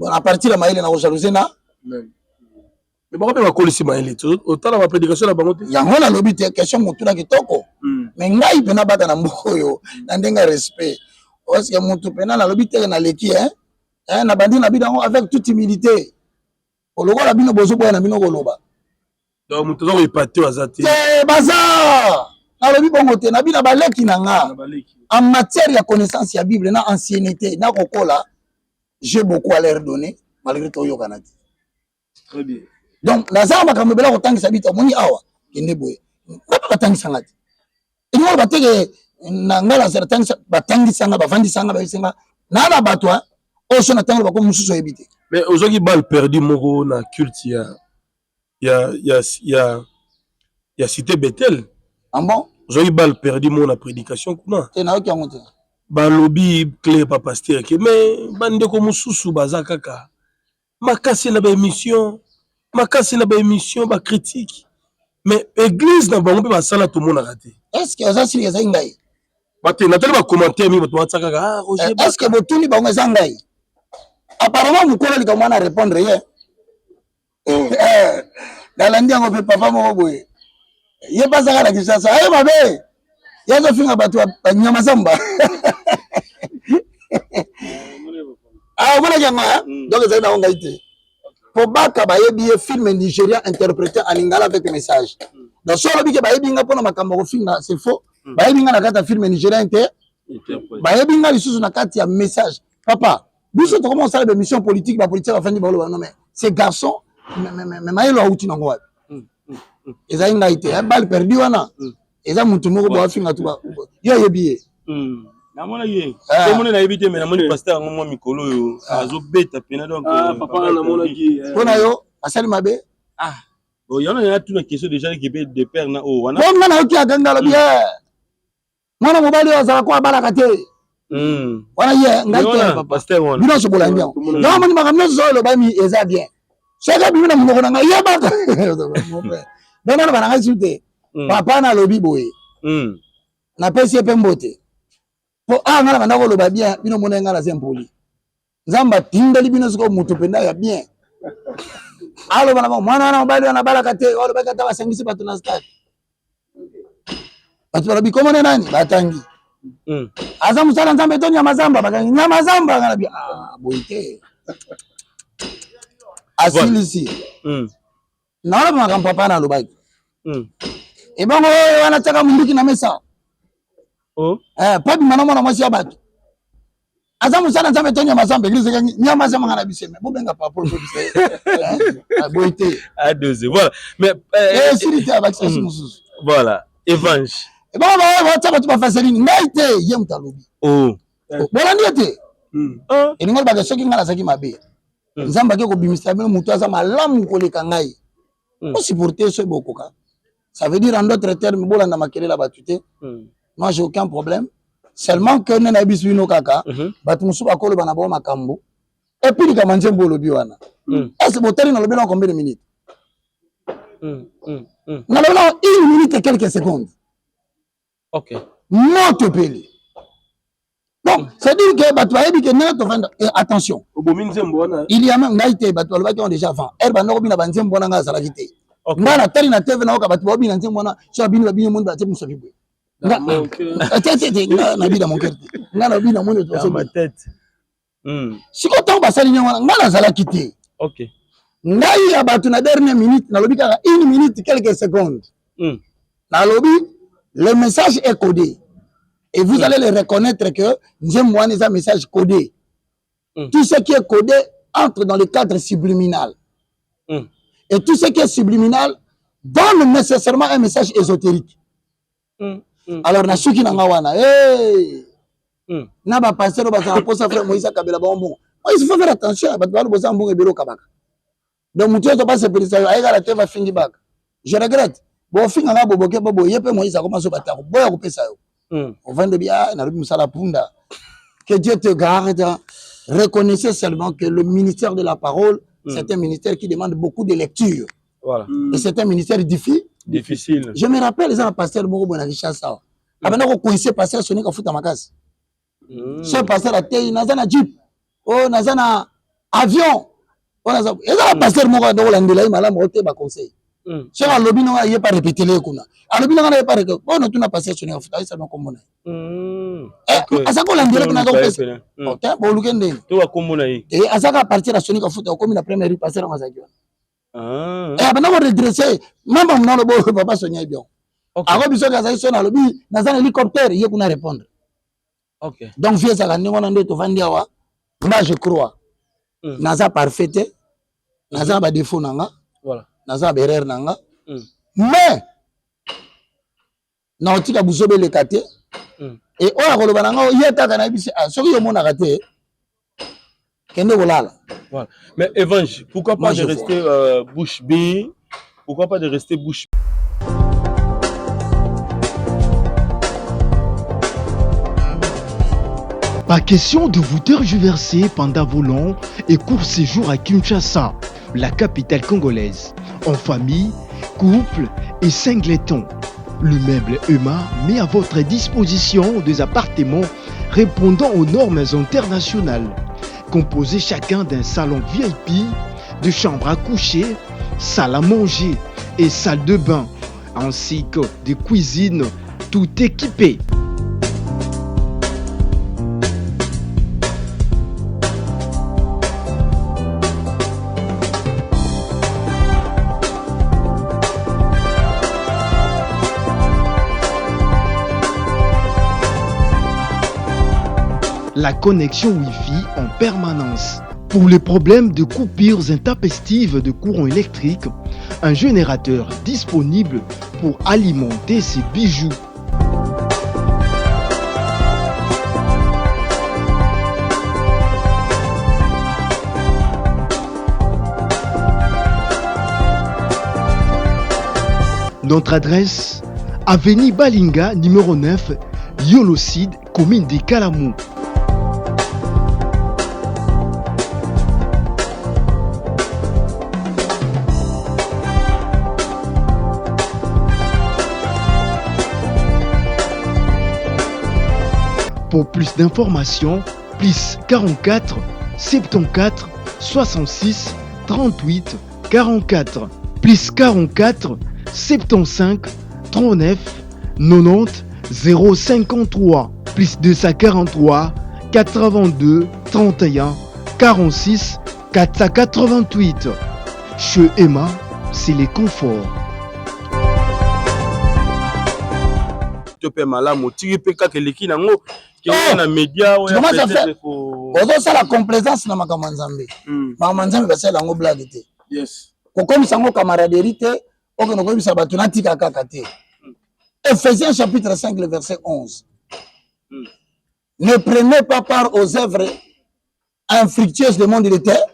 S1: Bon, à partir de Maïle, na jalousie na.
S2: Mais pourquoi pas coller Maïle? Autant la prédication la bangote.
S1: Il y a un lobby de question mutuna kitoko. Mais ngai pena bata na mboko yo, na ndenga respect. Parce que mutu pena na lobby te na leki na bandi na bidango avec toute humilité. Ologo la bino bozo boya na bino koloba.
S2: Donc mutu zo epate azati.
S1: C'est bazar. Na lobby bongo te na bina baleki na nga. En matière de connaissance ya Bible na ancienneté na kokola. J'ai beaucoup à leur donner, malgré tout, Yoganati.
S2: Très bien.
S1: Donc naza makambo bela kotangisa bita moni awa kende boye ngapa batangisa ngati ingo bateke na ngala za batangisa nga bavandisa nga bayisenga na batwa oso na tango bako mususu ebite.
S3: Mais aujourd'hui balle perdu moko na culte ya cité Bethel.
S1: Ah bon?
S3: Aujourd'hui balle perdu moko na prédication kuna.
S1: Te na oki angote.
S3: Ba lobby clé pa pasteur ke mais bande ko mususu baza kaka. Makasi na ba émission, ba critique. Mais église na bango pe ba sala tout monde raté.
S1: Est-ce que ça si les ngai?
S3: Bate na tele ba commentaire mi bato batsaka ah Roger.
S1: Est-ce que botuni bango ngai? Apparemment vous connaissez comment à répondre rien. Dans l'andi on fait papa mo boye. Ye pas ça la question ça. Eh mabe. Ya zo finga bato nyama zamba. Ah voilà jama. Donc ça na ngai te. Pour baka ba yebi film nigérien interprété en lingala avec message. Dans solo bi ke ba yebi nga pona makambo ko finga c'est faux. Ba yebi nga na kata film nigérien ba yebi nga lisusu na kati ya message. Papa, biso to commence à la mission politique, la politique va finir par le non mais ces garçons mais maïlo outi nango wapi. Eza nga ite ya balle perdu wana. Eza mutu moko ba finga tu ba. Yo yebi.
S2: Na mona ye. Ko mona na yebite mais na moni pasteur ngo mikolo yo azo beta pena donc
S3: papa na mona ki.
S1: Pona yo asali mabe.
S2: Ah. Bon yana ya tuna question déjà qui peut de père na o wana.
S1: Bon ngana oki aganga lo bien. Mwana mobali azala ko abalaka te. Wana ye ngai te papa.
S2: Pasteur wana.
S1: Bino so bola ndio. Na moni makamno so lo ba mi eza bien. Seka bino na munoko na ngai yebaka. Dona na bana ngai papa na lobi boye. Na pesi pembote. Po ngala bana ko lo ba bien bino mona ngala sempoli. Nzamba tindeli bino siko mutu penda ya bien. Alo bana mwana na mobali na balaka te olo baka ta basangisi bato na stade. Bato barabi komone nani batangi. Aza musala nzambe to nyama zamba bakangi nyama zamba ngala bi boite. Asilisi. Na olo baka papa na lobaki. E bongo wana taka munduki na mesa. Oh. Papi mana mwana mwasi ya bato. Aza musala nzambe to nyama zamba église nyama zamba ngala biseme. Bo benga papa pour biseme. Boite.
S2: À deux. Voilà. Mais
S1: silite avec ça mususu.
S2: Voilà. Evange.
S1: Et bon, tu vas faire ça. Naïté, yem talobi.
S2: Oh.
S1: Voilà, niete. Et nous, on ceux qui ont la saki mabe. Nous avons dit que bimista mais mutu aza malamu koleka ngai. Pour supporter ce bokoka. Ça veut dire en d'autres termes, bola na makele la batute. Moi, j'ai aucun problème. Seulement que nous n'avons pas de kaka. Batu musuba kolo bana bo makambo. Et puis, il a mangé bolo biwana. Est-ce que vous avez dans combien de minutes? Nous avons 1 minute et quelques secondes.
S2: Ok.
S1: Monte pele. Donc, c'est-à-dire que attention. Il y a même naïté, qui ont déjà avant. Elle va nous bien avancer, bon, on a la quitté. Nana tari na TV na oka batu bobi na nzembo na so binu babinu mundu ate musabibu. Na bi na mon cœur. Na bi na mon
S2: dans ma tête.
S1: Siko tango basali nyanga ngana zala quitté.
S2: OK.
S1: Ngai ya batu na dernière minute na lobi kaka 1 minute quelques secondes. Na lobi le message est codé. Et vous allez le reconnaître que Nzembo est un message codé. Tout ce qui est codé entre dans le cadre subliminal. Et tout ce qui est subliminal donne nécessairement un message ésotérique. Alors, na suki na ngawana, na ba passer ba sa posa frère Moïse Kabila bonbon. Il faut faire attention à battre le bonbon et belo kabaka. Donc mutu to pas se périsser aiga la teva fingi bag. Je regrette. Bon finga nga boboke bobo yepe Moïse a commencé battre. Boya ko pesa yo. On vend de bien na rubi musala punda. Que Dieu te garde. Reconnaissez seulement que le ministère de la parole, c'est un ministère qui demande beaucoup de lecture.
S2: Voilà.
S1: Et c'est un ministère difficile. Je me rappelle, les gens pasteur Moro Bonakisha ça. Avant qu'on coince pasteur Sonic à foutre à ma case. Ce pasteur a été nazana jeep. Oh nazana avion. Oh nazana. Et là pasteur Moro dans l'andela il m'a la monté ba conseil. Sur un lobby non il est pas répété les kuna. Un lobby non il est pas répété. Oh non tu n'as pasteur Sonic à foutre ça non comme asako landela kana donc pesa okay bo lukende
S2: to wa komona yi
S1: asaka partir à Sonic à foutre comme la première passer dans mazaki bana ko redresser mamba mnalo bo papa Sonia bien ako biso ka sai sona lobi na zana hélicoptère ye kuna répondre
S2: OK
S1: donc vieux ça la ngona ndo to vandi awa moi je crois naza parfaite naza ba défaut nanga
S2: voilà
S1: naza berere nanga mais na otika buzobe le kate et oya koloba nanga ye kaka na bisi soki yo mona kate kende kolala.
S2: Voilà. Mais Evange, pourquoi pas de rester bouche bée? Pourquoi pas de rester bouche bée?
S8: Pas question de vous tergiverser pendant vos longs et courts séjours à Kinshasa, la capitale congolaise. En famille, couple et singleton. Le meuble Emma met à votre disposition des appartements répondant aux normes internationales. Composés chacun d'un salon VIP, de chambres à coucher, salle à manger et salle de bain, ainsi que de cuisine, tout équipé. La connexion Wi-Fi en permanence. Pour les problèmes de coupures intempestives de courant électrique, un générateur disponible pour alimenter ces bijoux. Notre adresse, avenue Balinga, numéro 9, Yolocide, commune de Kalamou. Pour plus d'informations, plus 44 74 66 38 44, plus 44 75 39 90 053, plus 243 82 31 46 488. Chez Emma, c'est les conforts.
S2: Tu peux malamu, tu peux que les qui n'ont na média ou
S1: comment ça fait ozo sala complaisance na makambo nzambe makambo nzambe basala ngo blague te
S2: yes
S1: kokomisa ngo camaraderie te okeno kokomisa bato na tika kaka te. Ephésiens chapitre 5 le verset 11 ne prenez pas part aux œuvres infructueuses du monde de terre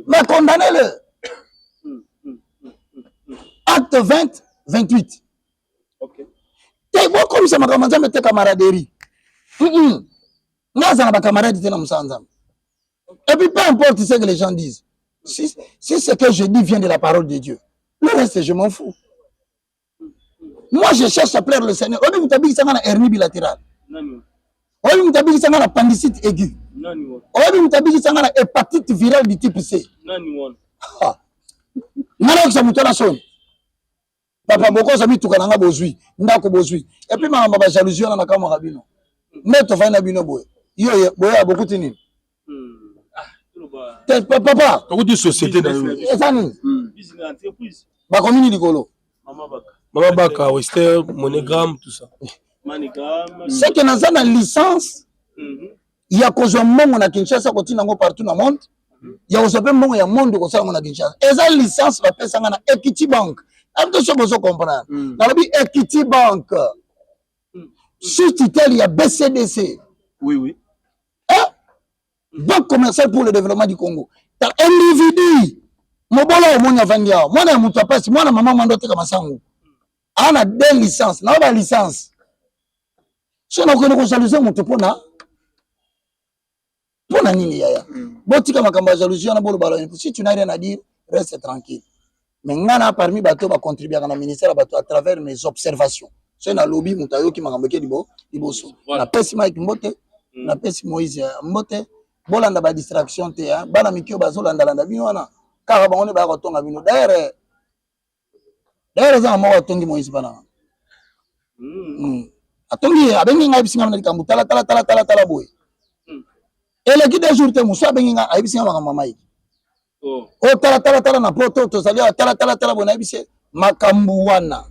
S1: mais condamnez-le. Acte 20 28
S2: ok
S1: te bo comme ça makambo nzambe te camaraderie. Naza na ba camarade te na musanza. Et puis peu importe ce que les gens disent. Si ce que je dis vient de la parole de Dieu, le reste je m'en fous. Moi je cherche à plaire le Seigneur. Obi mutabiki sanga na hernie bilatérale. Nani. Obi mutabiki sanga na appendicite aiguë. Nani won. Obi mutabiki sanga na hépatite virale du type C. Nani won. Nana ko samutana son. Papa boko sami tukananga bozui, ndako bozui. Et puis mama ba jalousie na kama rabino. Mais tu vas na boy. Yo boy a beaucoup de nini. Papa,
S3: beaucoup de sociétés dans
S2: business entreprise.
S1: Ba commune likolo.
S3: Mama Baka, Western, Monogram, tout ça.
S2: Monogram.
S1: C'est que dans une licence, il y a cause mongo na Kinshasa continue ngo partout dans le monde. Il y a aussi mongo ya monde ko sala na Kinshasa. Et ça licence va pesa na Equity Bank. Attention pour comprendre. Dans le Equity Bank. Sous tutelle, il y a BCDC.
S2: Oui, oui.
S1: Hein? Banque commerciale pour le développement du Congo. T'as individu. Mobola au monde a vendu. Moi, na mutu apasi. Moi, na maman mandote kama sangu. On a deux licences. Na ba licence. Si on a connu qu'on jalousie, mutu pona. Pona nini yaya. Botika makamba jalousie, on a bolo balo. Si tu n'as rien à dire, reste tranquille. Mais ngana parmi bateau va contribuer à la ministère à travers mes observations. C'est un lobby mutayo qui m'a ramené liboso. Na pesi Mike Mbote, na pesi Moïse Mbote, bolanda ba distraction te hein, bana mikio bazolanda landa bino wana. Kaka ba on ba kotonga bino. D'ailleurs za mo watongi Moïse bana. Atongi abengi nga bisinga na likambu tala boy. Ele ki des jours te musa bengi nga abisinga mama Mike. Oh tala na poto to salia tala bona bise makambu wana.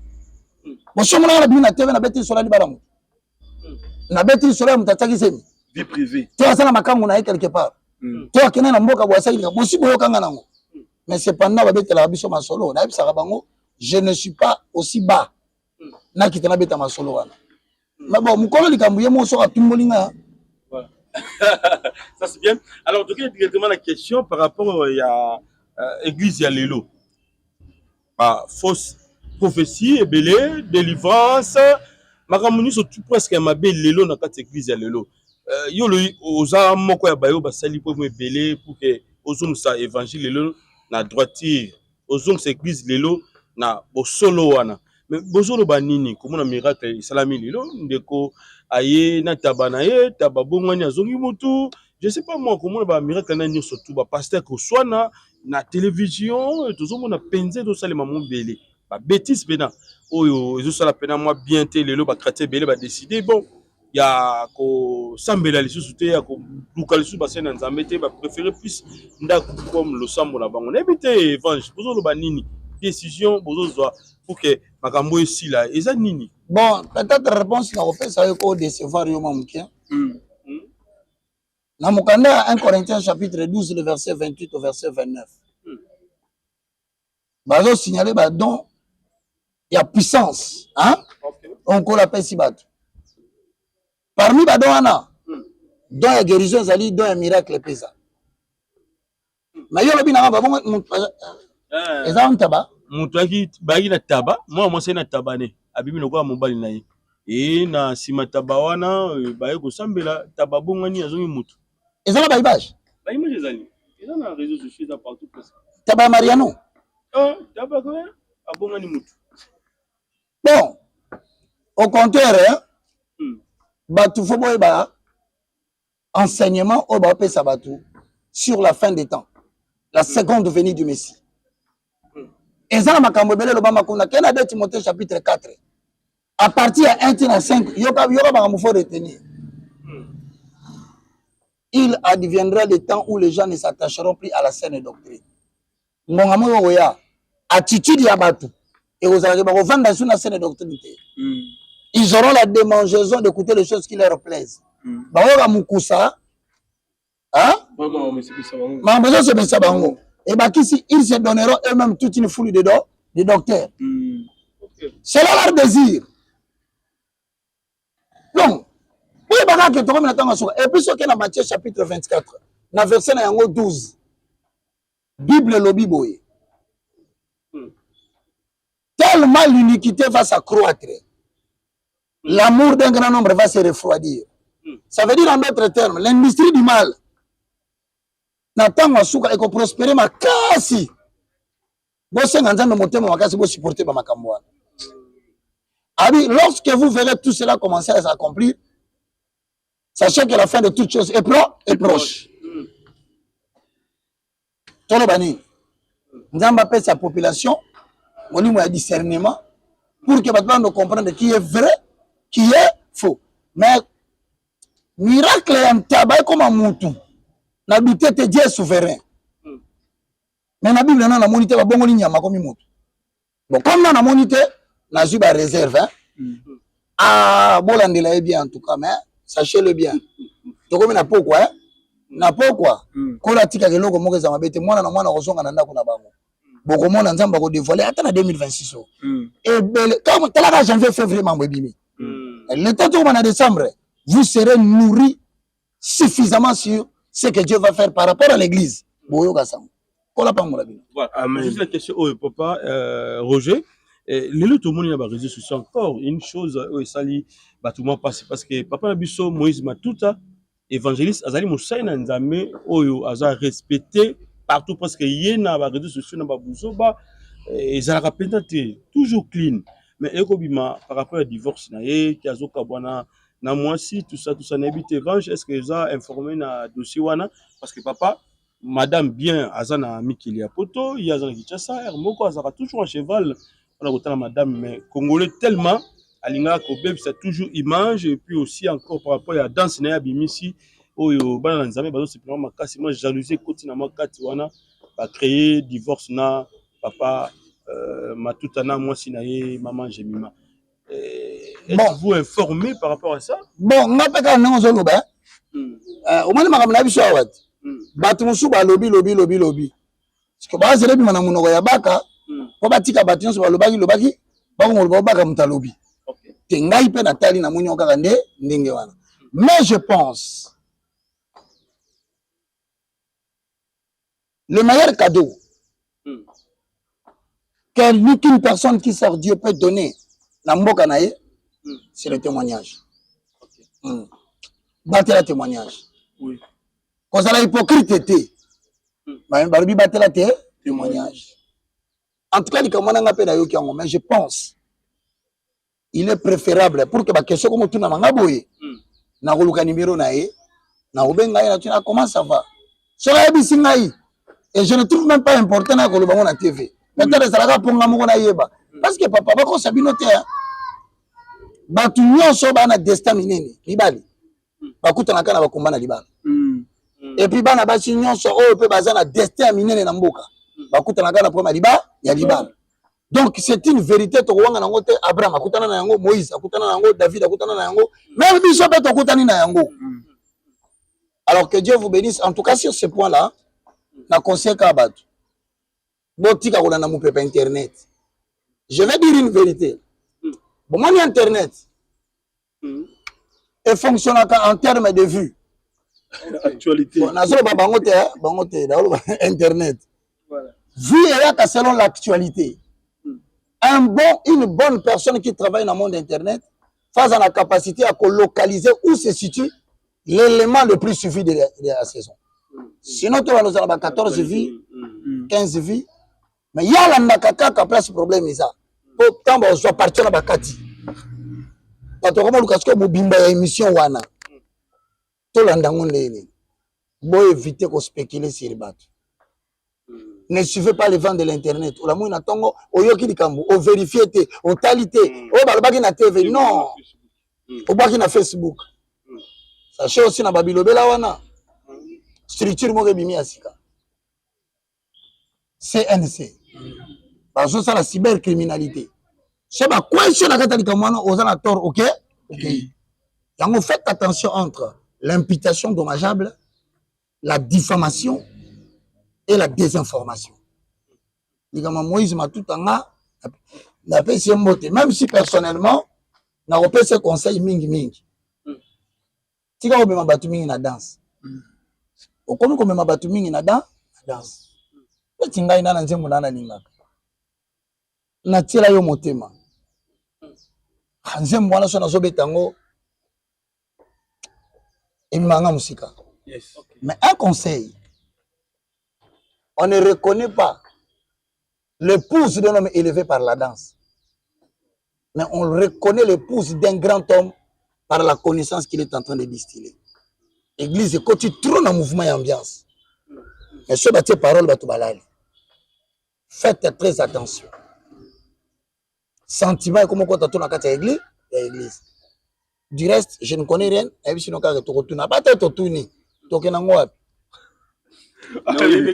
S1: Bosomona na bina TV na beti sola libalamu. Na beti sola mutataki semi.
S2: Vie privée.
S1: Toi ça na makangu na quelque part. Toi kena na mboka bwa saili bosi boyo kanga nango. mais cependant babetela biso masolo na bisaka bango je ne suis pas aussi bas na kitana beta masolo wana mais bon mukolo likambu ye mo so atumbolinga.
S2: Voilà. Ça c'est bien. Alors donc directement la question par rapport à église ya lelo. Fausse prophétie et belé délivrance makamuni surtout presque mabe lelo na kati église ya lelo. Yo le oza moko ya bayo basali po me belé pour que ozum sa évangile lelo na droitier ozum sa église lelo na bosolo wana. Mais bozolo banini komona miracle salami lelo ndeko aye na tabana ye tababongani azongi mutu je sais pas moi komona ba miracle na nyoso tout ba pasteur ko swana na télévision tozomona penze to salema mon belé ba bêtise pena oyo ezo sala pena moi bien te lelo ba chrétien belé ba décider bon ya ko sambela lisusu te ya ko luka lisusu ba sena nzambe te ba préférer plus ndako comme le sambo na bango na ebite évangile bozolo banini décision bozozwa pour que makambo ici là eza nini.
S1: Bon peut-être réponse na opesa yo ko décevoir yo mamukia. Na mukanda 1 Corinthiens chapitre 12 le verset 28 au verset 29. Bazo signaler ba don ya puissance hein. On ko la pesi bato. Parmi ba don ana don ya guérison zali don ya miracle pesa. Mais yo lobi na ba bon eza on taba
S2: mutu aki baki na taba moi c'est na tabane abibi lokola mobali na ye e na sima taba wana baye kosambela taba bongani azongi mutu
S1: ezala ba image
S2: ezali eza na réseaux sociaux za partout presque
S1: taba Mariano
S2: taba ko abongani mutu.
S1: Bon au contraire batu fo boy ba enseignement au ba pesa batu sur la fin des temps, la seconde venue du Messie. Ezala makambo belelo ba makunda kena de Timothée chapitre 4 à partir à 1 à 5 yoka makambo faut retenir. Il adviendra des temps où les gens ne s'attacheront plus à la saine doctrine. Monga moyo oya attitude ya batu et aux arabes ba vanda sur la saine doctrine. Ils auront la démangeaison d'écouter les choses qui leur plaisent. Ba oya mukusa hein? Mambo se besa bango. Et bah qu'ici, ils se donneront eux-mêmes toute une foule de docteurs. C'est leur désir. Donc, oui, bah, que tu et puis, ce qui est dans Matthieu chapitre 24, dans verset 12, Bible le Bible. Tellement l'iniquité va s'accroître, l'amour d'un grand nombre va se refroidir. Ça veut dire en d'autres termes, l'industrie du mal. Natanga suka eko prospérer makasi. Bosse nganzambe motema makasi bo supporter ba makambo wana. Abi lorsque vous verrez tout cela commencer à s'accomplir, sachez que la fin de toutes choses est proche. Tolo bani. Nzamba pèse sa population au niveau de discernement pour que les gens comprennent qui est vrai, qui est faux. Mais miracle en tabac comme un mouton. N'habiter te Dieu souverain. Mais la Bible n'a monité ba bongo nyama comme moto. Bon comme na monité na juba réserve hein. Ah bolandela bien en tout cas mais sachez-le bien. To comme na pourquoi hein? Na pourquoi ko la tika keloko moko za mabete mwana na mwana kozonga na ndako na bango. Boko mona nzamba ko dévoiler ata na 2026. Et belle comme tala janvier février mambo bimi. Le temps où on a décembre, vous serez nourris suffisamment sur ce que Dieu va faire par rapport à l'église. Voilà.
S2: Juste la question au papa Roger. Les tout le monde a réseaux sociaux encore une chose sali batuma passe parce que papa Nabiso Moïse Matuta évangéliste azali mosaina nzambe oyo aza respecté partout parce que yena ba réseaux sociaux na babuzoba ezalaka pentate toujours clean mais ekobima par rapport au divorce na ye ki azoka bwana na mwasi tout ça na habite range est-ce que ça informé na dossier wana parce que papa madame bien azana mikili ya poto il y a azana kichasa moko azaka toujours en cheval on a autant madame mais congolais tellement alinga ko bebisa toujours image et puis aussi encore par rapport à danse na bimisi oyo bana nzambe bazo simplement makasi moi jalousie koti na makati wana ba créer divorce na papa Matuta na mwasi na ye maman Jemima. Êtes-vous informé par rapport à ça?
S1: Bon, on a pas qu'à nous au moins au moins ma camarade biso awat. Batu musu ba lobby. que base lebi mana munoko ya baka po batika batinyo so lobaki ba baka mutalobi te ngai pe natali na munyo kaka ndenge wana. Mais je pense le meilleur cadeau qu'une personne qui sert Dieu peut donner na mboka na ye, c'est le témoignage. Batela témoignage.
S2: Oui.
S1: Quand ça la hypocrite té. Barubi batela témoignage. En tout cas, mais je pense il est préférable pour que ba question comme tout na mangaboye. Na roluka numéro na ye, na obenga na tuna comment ça va. Cela ebisi ngai. Et je ne trouve même pas important na koloba na TV. Peut-être ça la ponga moko na yeba. Parce que papa ba ko sabinote batu nyonso bana destin minene libali bakutana kana bakombana libala et puis bana basi nyonso oyo pe bazana destin minene na mboka bakutana kana pour maliba ya libala. Donc c'est une vérité to wanga nango te. Abraham akutana na yango, Moïse akutana na yango, David akutana na yango, même biso pe to kutani na yango. Alors que Dieu vous bénisse en tout cas sur ce point là. Na conseil ka batu botika ko na mupepe internet. Je vais dire une vérité. Bon, moi, Internet, et fonctionne en termes de vue.
S2: Actualité.
S1: Bon, Internet. Vue est selon l'actualité. Une bonne personne qui travaille dans le monde Internet face à la capacité à localiser où se situe l'élément le plus suivi de la saison. Sinon, tu vas nous avoir 14 vies, 15 vies. Mais il y a la place problème. Pourtant, on soit parti à la Bakati. Quand on a une émission, tout le monde faut éviter de spéculer sur le bateau. Ne suivez pas les vents de l'internet. On vérifie, on qualité, on na TV. Non, on va na Facebook. Sachez aussi na Babilobela wana. Structure mo bimi asika. CNC. Parce que ça la cybercriminalité. C'est pas quoi sur la catholique mono aux tort, ok? Ok. Donc faites attention entre l'imputation dommageable, la diffamation et la désinformation. Moïse m'a tout en a même si personnellement n'a pas ce conseil mingi. Si vous avez battu mingi na danse. Au comme vous avez battu mingi na danse. Tu n'as pas nzembo na linga. Na tila yo motema. Nzembo wana so na zobetango. Imanga musika.
S2: Yes. Okay.
S1: Mais un conseil. On ne reconnaît pas l'épouse d'un homme élevé par la danse. Mais on reconnaît l'épouse d'un grand homme par la connaissance qu'il est en train de distiller. Église, quand tu trônes en mouvement et ambiance. Mais ce bâti parole, faites très attention. Sentiment, comment quand tu tournes à l'église. Du reste, je ne connais rien. Et puis, sinon, quand tu retournes, pas tu tournes. Tu es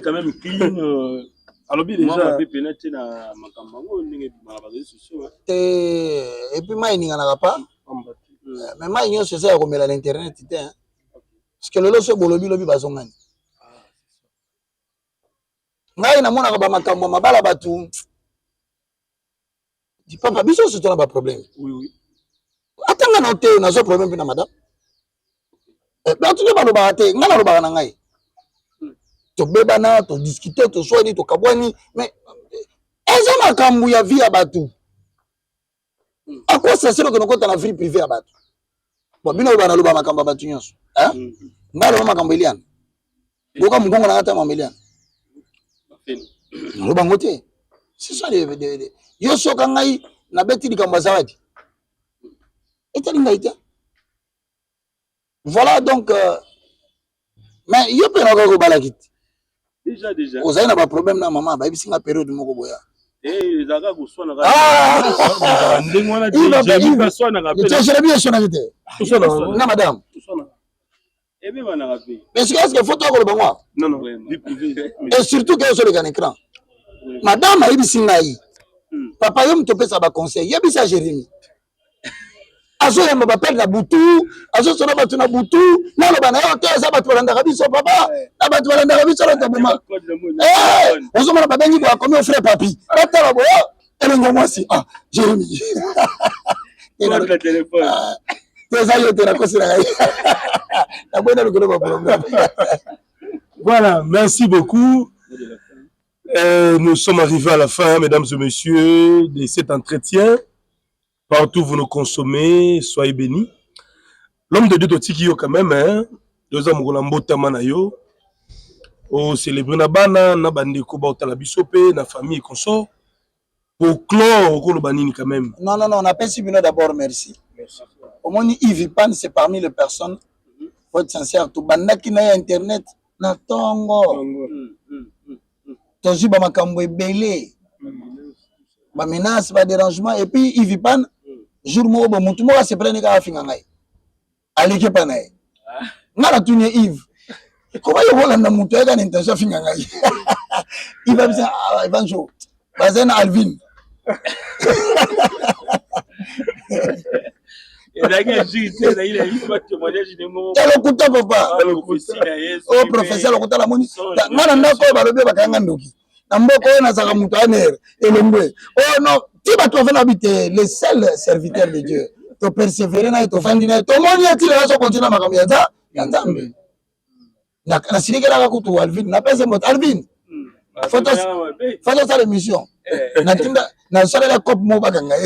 S1: quand
S2: même clean. Alors, bien déjà, tu pénétrer dans ma campagne,
S1: et puis, moi, il n'y en a pas. Mais moi, il y a ce que comme l'internet. Parce que le lot, c'est le lobby bazongani. Ngai na mona ba makambo mabala batu. Dis papa, biso c'est un problème.
S2: Oui.
S1: Attends, na te na so problème na madame. Ba tu ba lo ba te, ngana lo ba na ngai. To bebana, to discuter, to soini, to kabwani, mais eza makambo ya vie ya batu. À quoi ça sert que nous comptons la vie privée à batu? Bon, bino ba na lo ba makambo batu nyonso. Hein? Ngalo makambo elian. Boka mungongo na ngata mamelian. Le bangote. C'est ça les yo soka ngai na beti likambo zawadi. Voilà donc mais yo pe na ko balakit.
S2: Déjà.
S1: Vous avez un problème na maman ba bisinga période moko boya.
S2: Eh zaka ko swana ga.
S1: Ah!
S2: Ndengwana déjà ba swana ga.
S1: Je l'ai bien sonné était. Na madame.
S2: Eh bien na rapé.
S1: Mais est-ce que photo ko le bango?
S2: Non, vie privée.
S1: Et surtout que sur le écran. Madame a bisinga yi. Papa yo mtopesa ba conseil. Yebisa Jérémie. azo yamba ba perdre na butu azo sona batu na butu na lo bana yo te za batu balanda biso papa na batu balanda biso la taboma ozo mona babengi ba komi au frère papi batala boyo elengo mwasi Jérémy
S2: le téléphone
S1: ça y est la cause la bonne le problème.
S3: Voilà, merci beaucoup. Nous sommes arrivés à la fin, mesdames et messieurs, de cet entretien. Partout où vous nous consommez, soyez bénis. L'homme de Dieu Totiki quand même, hein. Deux hommes Rolambo Tamanayo. Au célébrer na bana, na bande ko ba la bisope, na famille et consort. Pour clore au Kolobanini quand même.
S1: Non, on appelle Sibino d'abord, merci. Au moins, Yves Pan, c'est parmi les personnes, faut être sincère, tout banda qui n'a internet, na tongo. Toji ba makambo ebele. Ba menace, ba dérangement, et puis Yves Pan, jour mo ba mutu mo se prendre ka afinga ngai. Alike panaye. Ngala tunye Yves. Comment il voit na mutu eka intention afinga ngai. Il va dire Evanjo. Bazena Alvin.
S2: Et là, il a eu pas de témoignage de mon.
S1: Papa. Oh, professeur, le la moni. Ngana ndako balobe bakanga ndoki. Na mboko na saka mutu aner elongwe. Oh non, ti ba to fena habiter les seuls serviteurs de Dieu. To persévérer na to fandi na to moni ati la so continue makambo ya Nzambe. Na sinikela ka kutu Alvin, na pesa mot Alvin. Photo ça l'émission. Na sala la cop mo bakanga.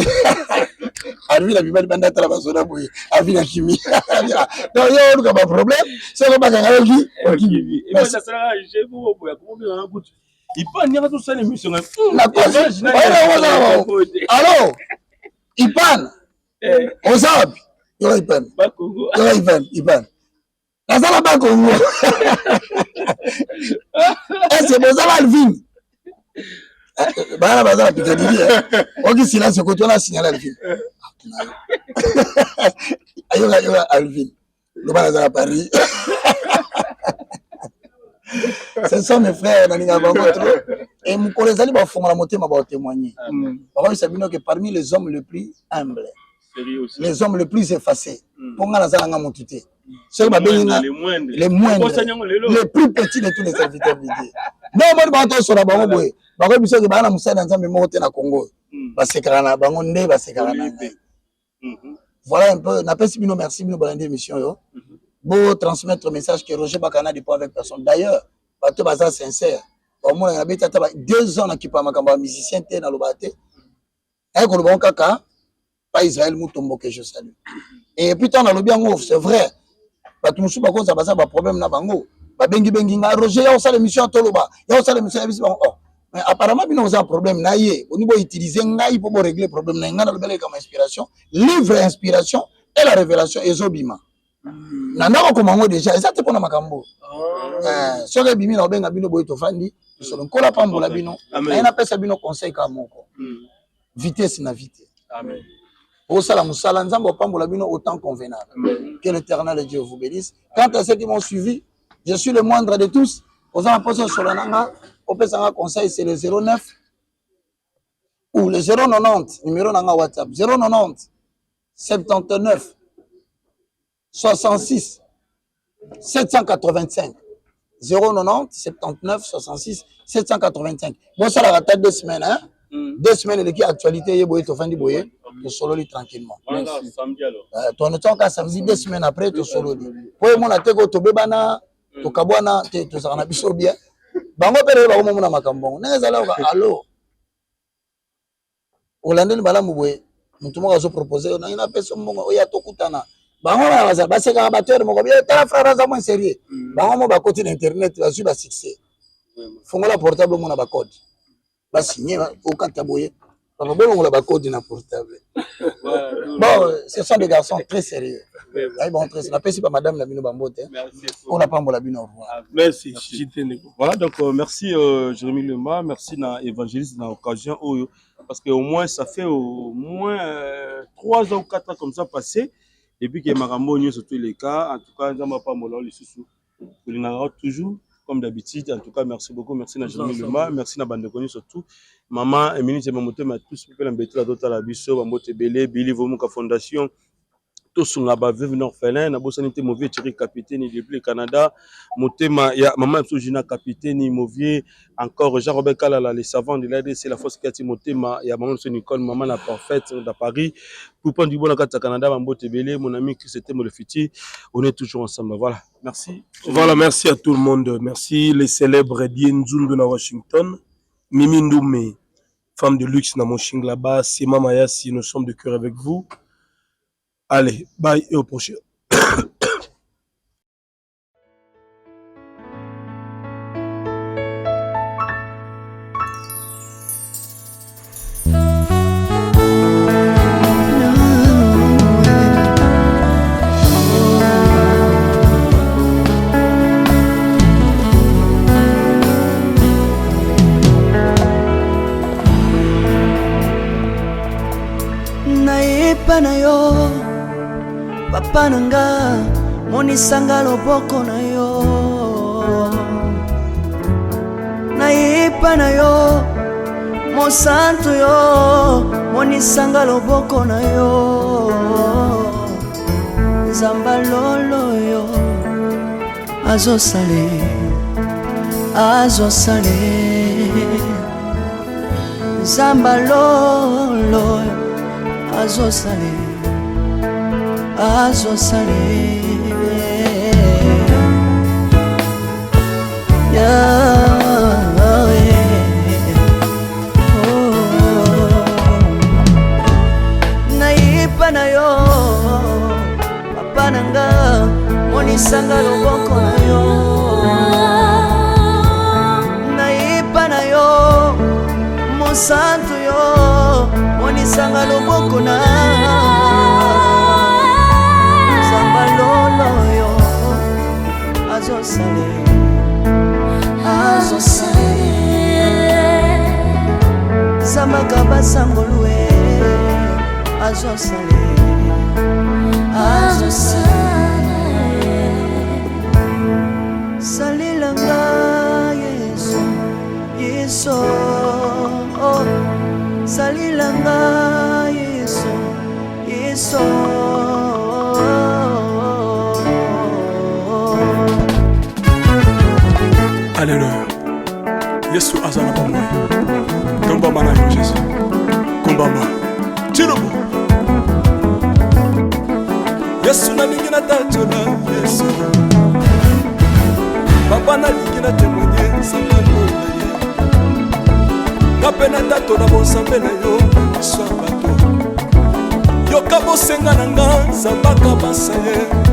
S1: Alvin la bibali banda tala basona boye. Alvin a kimi. Non yo ka ba problème, c'est ko bakanga ki.
S2: Et moi ça sera j'ai vous boya comment bien en goût. Il pas n'y a tout ça l'émission.
S1: La cause. Allô. Ipan. Ozab. Yo Ipan.
S2: Bakongo.
S1: Yo Ipan. La sala Bakongo. C'est bon ça Alvin. Bana bazala pitadili. Oki silence ko tu na signaler Alvin. Ayo Alvin. Le bana à Paris. Ce sont mes frères dans l'Ingabango. Et mon collègue Ali va former la montée m'a témoigner. Papa Sabino que parmi les hommes les plus humbles, les hommes les plus effacés, pour nga nazala nga motuté. Ceux les moindres, les plus petits de tous les serviteurs de Dieu. Non, moi bato sur la bango boy. Bako biso ke bana musana nzambe mote na Congo. Basekara na bango nde basekara na. Voilà un peu, n'a pas si bino merci bino balande émission yo. Beau transmettre message que Roger Bakana dépend avec personne. D'ailleurs, bato baza sincère. Au moins, il y a 2 ans qui parle de musicien dans le bâté. Et que le bon caca, pas Israël Moutombo que je salue. Et puis, dans le bien, c'est vrai. Bato musu bako za baza ba problème na bango. Ba bengi nga Roger ya osala émission toloba. Ya osala émission ya bisi bango. Mais apparemment bino za problème na ye. Au niveau utiliser ngai pour régler problème na nga na lobele comme inspiration, livre inspiration et la révélation ezobima. Nanda ko komango déjà, ça te pona makambo. Soki bimi na obenga bino boye tofandi, solo kola pambola bino. Na ina pesa bino conseil ka moko. Vitesse na vitesse.
S2: Amen.
S1: Au salam musala nzambo pambola bino autant convenable. Que l'Éternel Dieu vous bénisse. Quant à ceux qui m'ont suivi, je suis le moindre de tous. Aux apôtres sur la nanga, au pesanga conseil c'est le 09 ou le 090 numéro nanga WhatsApp 090 79 66 785 090 79 66 785. Bon, ça la tête 2 semaines, hein? 2 semaines, et l'équipe actualité, il y a boye, tu solo tranquillement. Ton temps qu'à samedi, 2 semaines après, tu solo. Pour moi, la tête, tu bébana, tu kabwana, tu s'en biso bien. Bango pere ba mo na makambo. Nezala ka allo. Olande bala mubwe. Mutu mo kazo proposer na ina pesa mbongo oya tokutana. Bango na baza baseka batteur moko bien ta frère za mo sérieux. Bango mo ba côté internet ba suba succès. Fongola portable mo na ba code. Ba signer au kataboye. Ba bolongo la ba code na portable. Bon, ce sont des garçons très sérieux. Ils vont très la pesi pas madame la bino bambote. On n'a pas mon la bino.
S3: Merci.
S2: Voilà donc merci Jérémy Lema, merci na évangéliste dans l'occasion parce que au moins ça fait au moins 3 ans ou 4 ans comme ça passé et puis que makambo nyo sur tous les cas en tout cas nzamba pas molao les sous toujours comme d'habitude. En tout cas merci beaucoup, merci na Jérémy Lema, merci na bande connu surtout maman Émilie Mamoto mais tous pour l'embêter la d'autres la biso bambote belé Billy Vomuka Fondation tosunga ba veuve orphelin na bosani te mauvais Thierry capitaine depuis le Canada motema ya maman Sojina capitaine mauvais encore Jean-Robert Kalala les savants de l'ADC la force kati motema ya maman Nicole maman la parfaite de Paris pour prendre du bon à Canada Mambote Belé mon ami Christophe Molefiti on est toujours ensemble voilà merci.
S3: Voilà, merci à tout le monde. Merci les célèbres Dien Nzundu na Washington, Mimi Ndoumé, femme de luxe na Moshing là-bas, Sima Mayasi, nous sommes de cœur avec vous. Allez, bye et au prochain.
S9: Na yo papa nanga monisanga loboko na yo nayepa na yo mosantu yo monisanga loboko na yo nzamba lolo yo azosale nzamba lolo azosale nayipa na yo papa nanga monisanga loboko na yo nayipa na yo mosantu yo monisanga loboko na nzamba lolo yo azosale nzamba kabasangolue azosale salilanga yeso salilanga yeso
S3: Alléluia. Yesu azana pamoja. Kombama na yo Jésus. Kombama. Chirubu. Yesu na lingi na tachona Yesu. Papa na lingi na témoigner sambalo na ye. Napena tato na bonsambe na yo bato. Yoka bosenga na nga sabaka basaye.